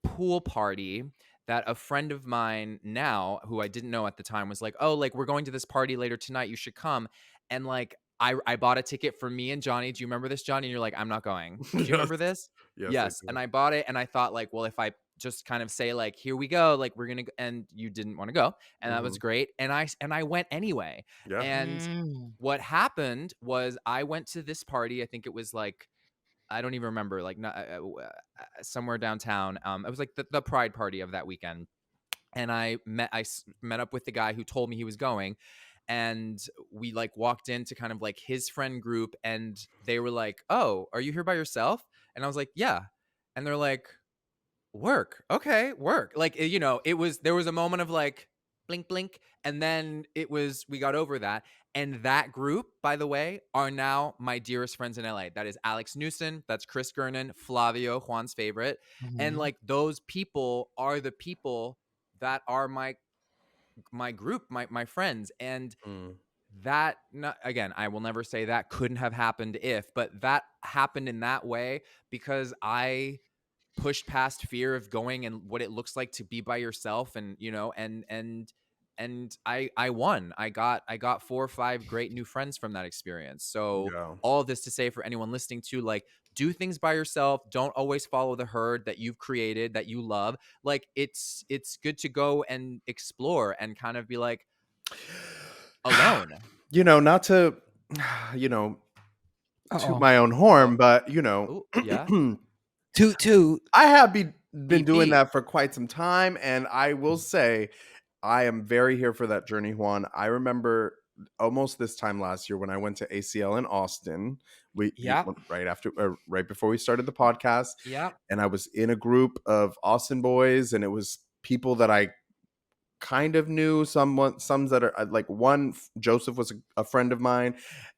pool party that a friend of mine now, who I didn't know at the time, was like, "Oh, like, we're going to this party later tonight. You should come." And like, I bought a ticket for me and Johnny. Do you remember this, Johnny? And you're like, "I'm not going." Do you yes, remember this? yes, I Yes. And do. I bought it, and I thought, like, well, if I just kind of say like, "Here we go," like, we're gonna, and you didn't want to go, and that was Hmm. great. And I went anyway. Yeah. And Mm. what happened was I went to this party. I think it was like, I don't even remember, like, not, somewhere downtown. It was like the Pride party of that weekend, and met up with the guy who told me he was going, and we like walked into kind of like his friend group, and they were like, "Oh, are you here by yourself?" And I was like, "Yeah," and they're like, "Work, okay, work." Like, there was a moment of like, blink, blink, and then we got over that. And that group, by the way, are now my dearest friends in LA. That is Alex Newson, that's Chris Gernon, Flavio, Juan's favorite. And Mhm. like, those people are the people that are my group, my friends. And Mm. that, not, again, I will never say that couldn't have happened but that happened in that way because I pushed past fear of going and what it looks like to be by yourself. And I won. I got 4 or 5 great new friends from that experience. So Yeah. all of this to say, for anyone listening to, like, do things by yourself. Don't always follow the herd that you've created, that you love. Like, it's good to go and explore and kind of be like alone. Not to, you know, toot Uh-oh. my own Oh, horn, but oh, yeah. Toot toot. I have been Beep doing beep. that for quite some time, and I will say I am very here for that journey, Juan. I remember almost this time last year when I went to ACL in Austin. Yeah. Right before we started the podcast, Yeah. and I was in a group of Austin boys, and it was people that I kind of knew, some that are like one. Joseph was a friend of mine,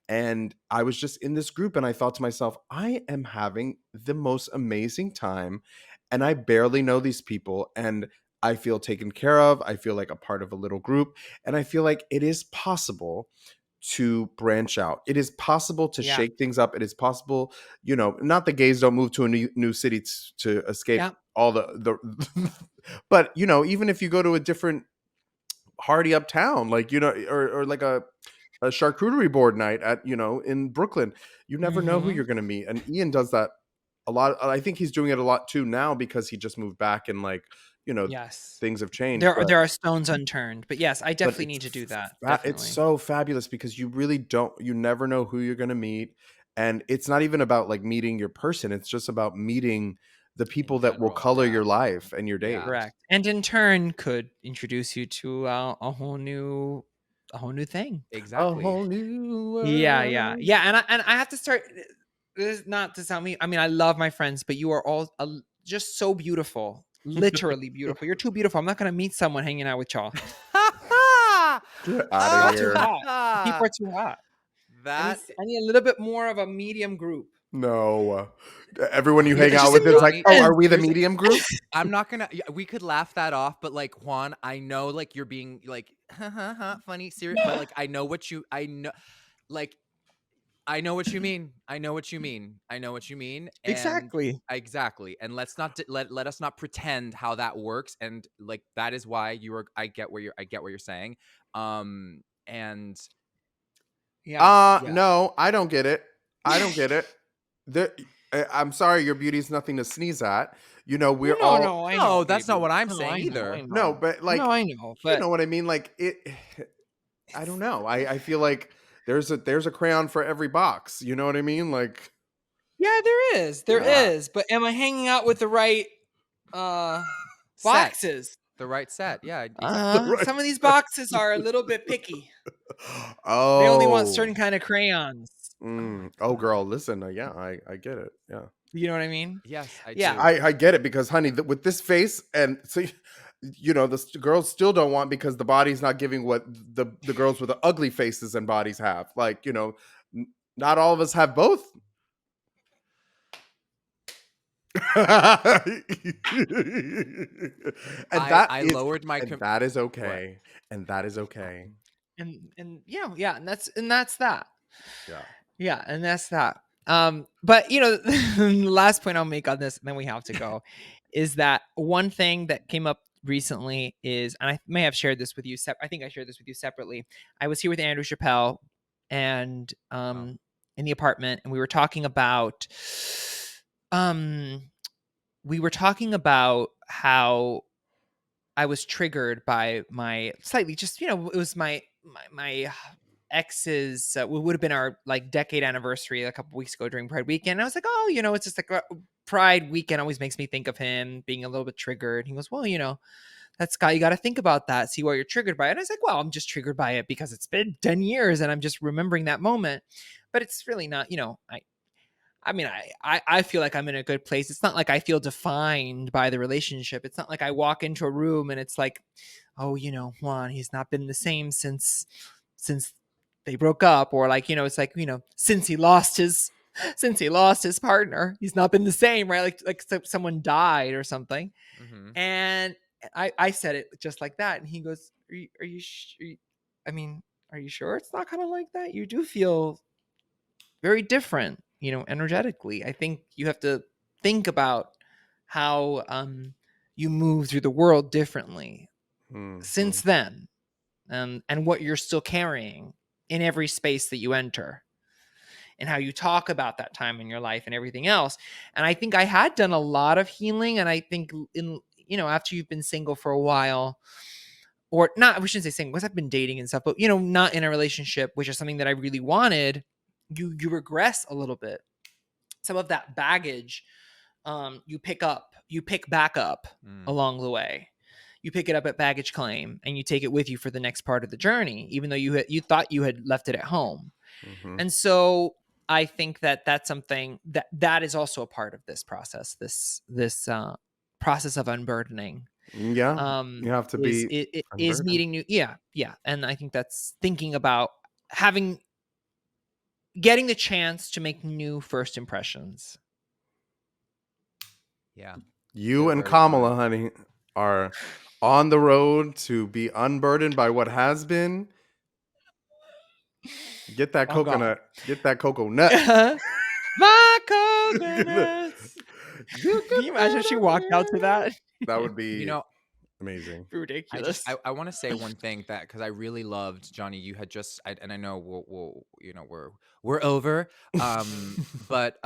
and I was just in this group, and I thought to myself, I am having the most amazing time, and I barely know these people, and I feel taken care of. I feel like a part of a little group, and I feel like it is possible to branch out. It is possible to Yeah. shake things up. It is possible, not the gays don't move to a new city to escape Yeah. all the but even if you go to a different hardy uptown, like, or like a charcuterie board night at, in Brooklyn, you never know who Mhm. you're going to meet. And Ian does that a lot. I think he's doing it a lot too now because he just moved back, and like, you know Yes. things have changed. There are stones unturned. But yes, I But definitely need to do that. it's Definitely. so fabulous because you never know who you're going to meet. And it's not even about like meeting your person, it's just about meeting the In people that will general, color yeah. your life and your days. Yeah. Correct. And in turn could introduce you to a whole new thing. A Exactly. whole new Yeah, yeah. world. Yeah, and I have to start this is not to sound me. I mean, I love my friends, but you are all just so beautiful. Literally beautiful. You're too beautiful. I'm not going to meet someone hanging out with y'all. Get out of Y'all too here. hot. People are too hot. I need That I need a little bit more of a medium group. No. Everyone you Here's hang the out just with is like, Johnny, oh, and are we the here's medium group? I'm not gonna. We could laugh that off, but like Juan, I know like you're being like funny, serious, but like I know what you. I know, like I know what you mean. I know what you mean. I know what you mean. And exactly. exactly. And let's not let us not pretend how that works. And like that is why you are. I get what you're saying. And Yeah. yeah. No, I don't get it. I don't get it. There, I'm sorry, your beauty is nothing to sneeze at. You know, we're No, all no, I No, know, that's not baby. what I'm No, saying I know, I either. no, know. but No, like, I know, you but know what I mean? Like it, I don't know. I feel like there's a crayon for every box. You know what I mean? Like, yeah, there is. There yeah. is. But am I hanging out with the right uh Set boxes? the right set. Yeah, exactly. Right. Some of these boxes are a little bit picky. They only want Oh. certain kind of crayons. Oh, girl, listen. Yeah, I get it. Yeah. You know what I mean? Yes, I Yeah. do. I get it because, honey, with this face, and so you know, girls still don't want because the body's not giving what the girls with the ugly faces and bodies have. Like, you know, not all of us have both. and that I is lowered my and that is what? okay. And that is okay. And yeah, and that's that. Yeah. Yeah, and that's that. But you know, the last point I'll make on this, and then we have to go, is that one thing that came up recently is, and I may have shared this with you. I think I shared this with you separately. I was here with Andrew Chappelle, and Oh. in the apartment, and we were talking about, how I was triggered by my slightly, just it was my ex's. It would have been our like decade anniversary a couple weeks ago during Pride weekend. And I was like, oh, it's just like Pride weekend always makes me think of him being a little bit triggered. He goes, well, that's Scott. You got to think about that. See why you're triggered by it. And I was like, well, I'm just triggered by it because it's been 10 years and I'm just remembering that moment. But it's really not. I mean, I feel like I'm in a good place. It's not like I feel defined by the relationship. It's not like I walk into a room and it's like, oh, Juan, he's not been the same since they broke up, or like, it's like, since he lost his partner, he's not been the same, right? Like someone died or something. Mm-hmm. And I said it just like that, and he goes, I mean, are you sure it's not kind of like that? You do feel very different, energetically. I think you have to think about how you move through the world differently since Mhm. then, and what you're still carrying in every space that you enter, and how you talk about that time in your life and everything else. And I think I had done a lot of healing, and I think after you've been single for a while, or not, we shouldn't say single because I've been dating and stuff, but not in a relationship, which is something that I really wanted, you regress a little bit. Some of that baggage, you pick back up along the way. You pick it up at baggage claim and you take it with you for the next part of the journey, even though you thought you had left it at home. Mhm. And so I think that that's something that is also a part of this process, this process of unburdening. Yeah, you have to Is be it is unburdened. meeting new, yeah, and I think that's thinking about getting the chance to make new first impressions. Yeah. You You're and very Kamala, kind. honey, are on the road to be unburdened by what has been. Get that Oh God. coconut. Get that cocoa nut. My you coconuts. Can get you imagine if that she up walked out to there. that? That would You be know, amazing. Ridiculous. I want to say one thing that because I really loved Johnny. You had and I know we're over. But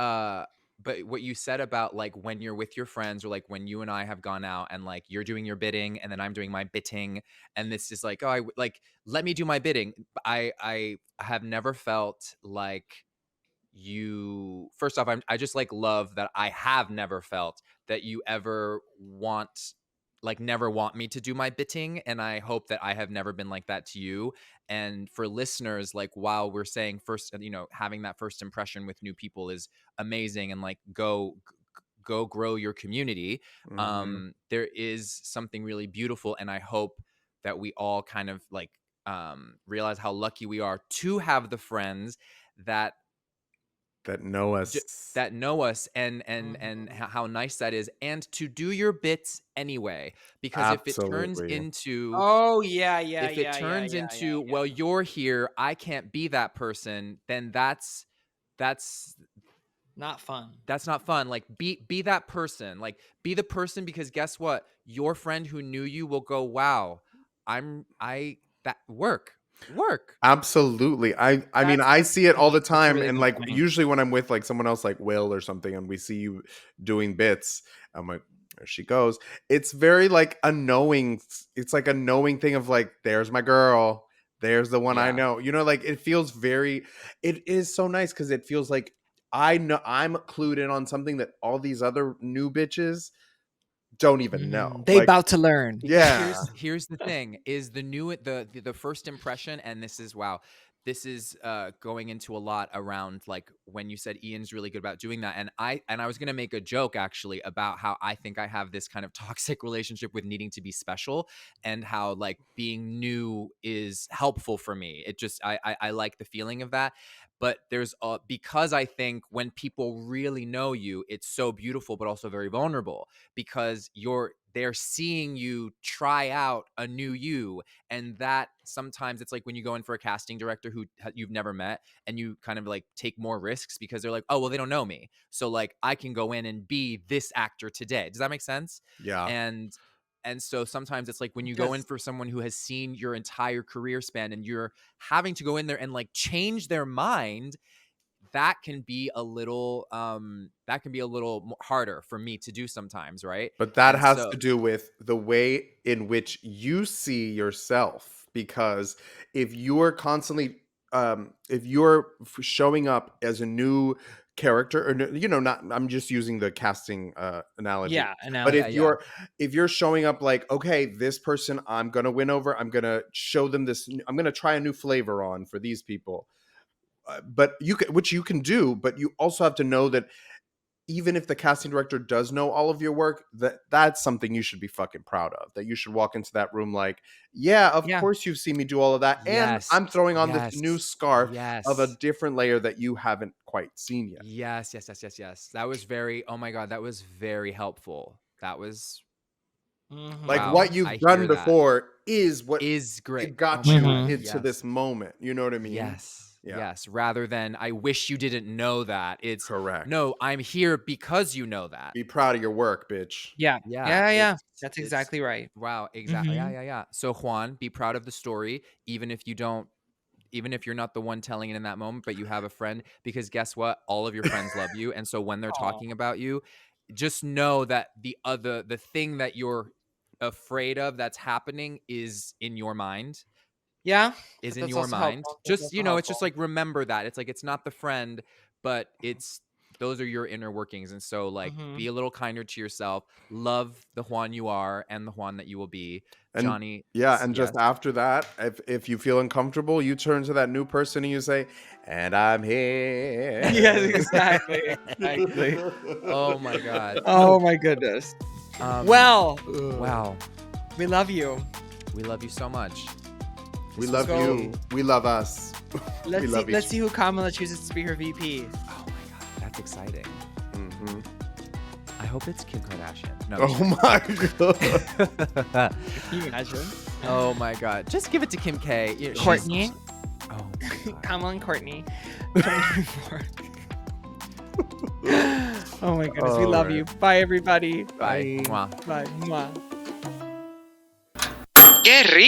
but what you said about like when you're with your friends or like when you and I have gone out and like you're doing your bidding and then I'm doing my bitting and this is like, oh, like let me do my bidding. I have never felt like you first off, I just like love that I have never felt that you ever never want me to do my bitting, and I hope that I have never been like that to you. And for listeners, like while we're saying first, having that first impression with new people is amazing, and like go grow your community. Mhm. There is something really beautiful, and I hope that we all kind of like realize how lucky we are to have the friends that that know us. that know us and how nice that is, and to do your bits anyway, because if it turns Absolutely. into Oh yeah, yeah, if it yeah, turns yeah, into well, you're here, I can't be that person, then that's not fun. not fun. Like be that person. Like be the person, because guess what? Your friend who knew you will go, wow, that work. Absolutely. I mean, I That's see it all the that's a time. really And good like point. usually when I'm with like someone else like Will or something and we see you doing bits, I'm like, there she goes. It's very like a knowing, it's like a knowing thing of like, there's my girl. There's the one I Yeah. know. You know, like it feels very, it is so nice because it feels like I know I'm clued in on something that all these other new bitches don't even know. They Like, about to learn. yeah. Here's the thing, is the first impression, and this is wow, this is going into a lot around like when you said Ian's really good about doing that, and I was gonna make a joke actually about how I think I have this kind of toxic relationship with needing to be special, and how like being new is helpful for me. It just I like the feeling of that. But there's because I think when people really know you, it's so beautiful but also very vulnerable, because they're seeing you try out a new you. And that sometimes it's like when you go in for a casting director who you've never met, and you kind of like take more risks because they're like, oh, well, they don't know me, so like I can go in and be this actor today. Does that make sense? Yeah. And so sometimes it's like when you go in Does- for someone who has seen your entire career span, and you're having to go in there and like change their mind, that can be a little harder for me to do sometimes, right? But that And has so to do with the way in which you see yourself. Because if you're constantly, if you're showing up as a new character, or you know, not, I'm just using the casting analogy. Yeah, But analogy. if you're showing up like, okay, this person I'm gonna win over, I'm gonna show them this, I'm gonna try a new flavor on for these people. But you can, which you can do, but you also have to know that even if the casting director does know all of your work, that's something you should be fucking proud of. That you should walk into that room like, yeah, of Yeah. course you've seen me do all of that, and yes, I'm throwing on this new scarf of a yes, different layer that you haven't quite seen yet. yes. That was very, oh my god, that was very helpful. That was Like wow. what Mhm. you've I done hear that before is what is great. it Oh got my you god, Mhm. into this yes. moment. You know what I mean? Yes. Yeah. Yes. Rather than I wish you didn't know that. It's Correct. no, I'm here because you know that. Be proud of your work, bitch. Yeah. Yeah. Yeah. That's It's exactly right. wow. Exactly. Mhm. Yeah. So Juan, be proud of the story, even if you're not the one telling it in that moment, but you have a friend, because guess what? All of your friends love you. And so when they're Aw. talking about you, just know that the thing that you're afraid of that's happening is in your mind. Yeah, Is in that's your also mind. helpful. That's Just, also it's just helpful. like, remember that. It's like, it's not the friend, but those are your inner workings. And so like Mhm. be a little kinder to yourself. Love the Juan you are and the Juan that you will be. And Johnny, yeah, and yes. just after that, if you feel uncomfortable, you turn to that new person and you say, "And I'm here." Yes, exactly. Exactly. Oh my god. Oh my goodness. Well, Wow. we love you. We love you so much. We This love was you. great. We love us. Let's we see. love Let's each. see who Kamala chooses to be her VP. Oh my god, that's exciting. Mhm. I hope it's Kim Kardashian. No. Oh my god. Can you imagine? Oh my god. Just give it to Kim K. She's- Courtney, Oh my god. Kamala and Courtney, 2024. Oh my goodness, we All love right. you. Bye, everybody. Bye. Mwah. Bye. Mwah. ¡Qué rico!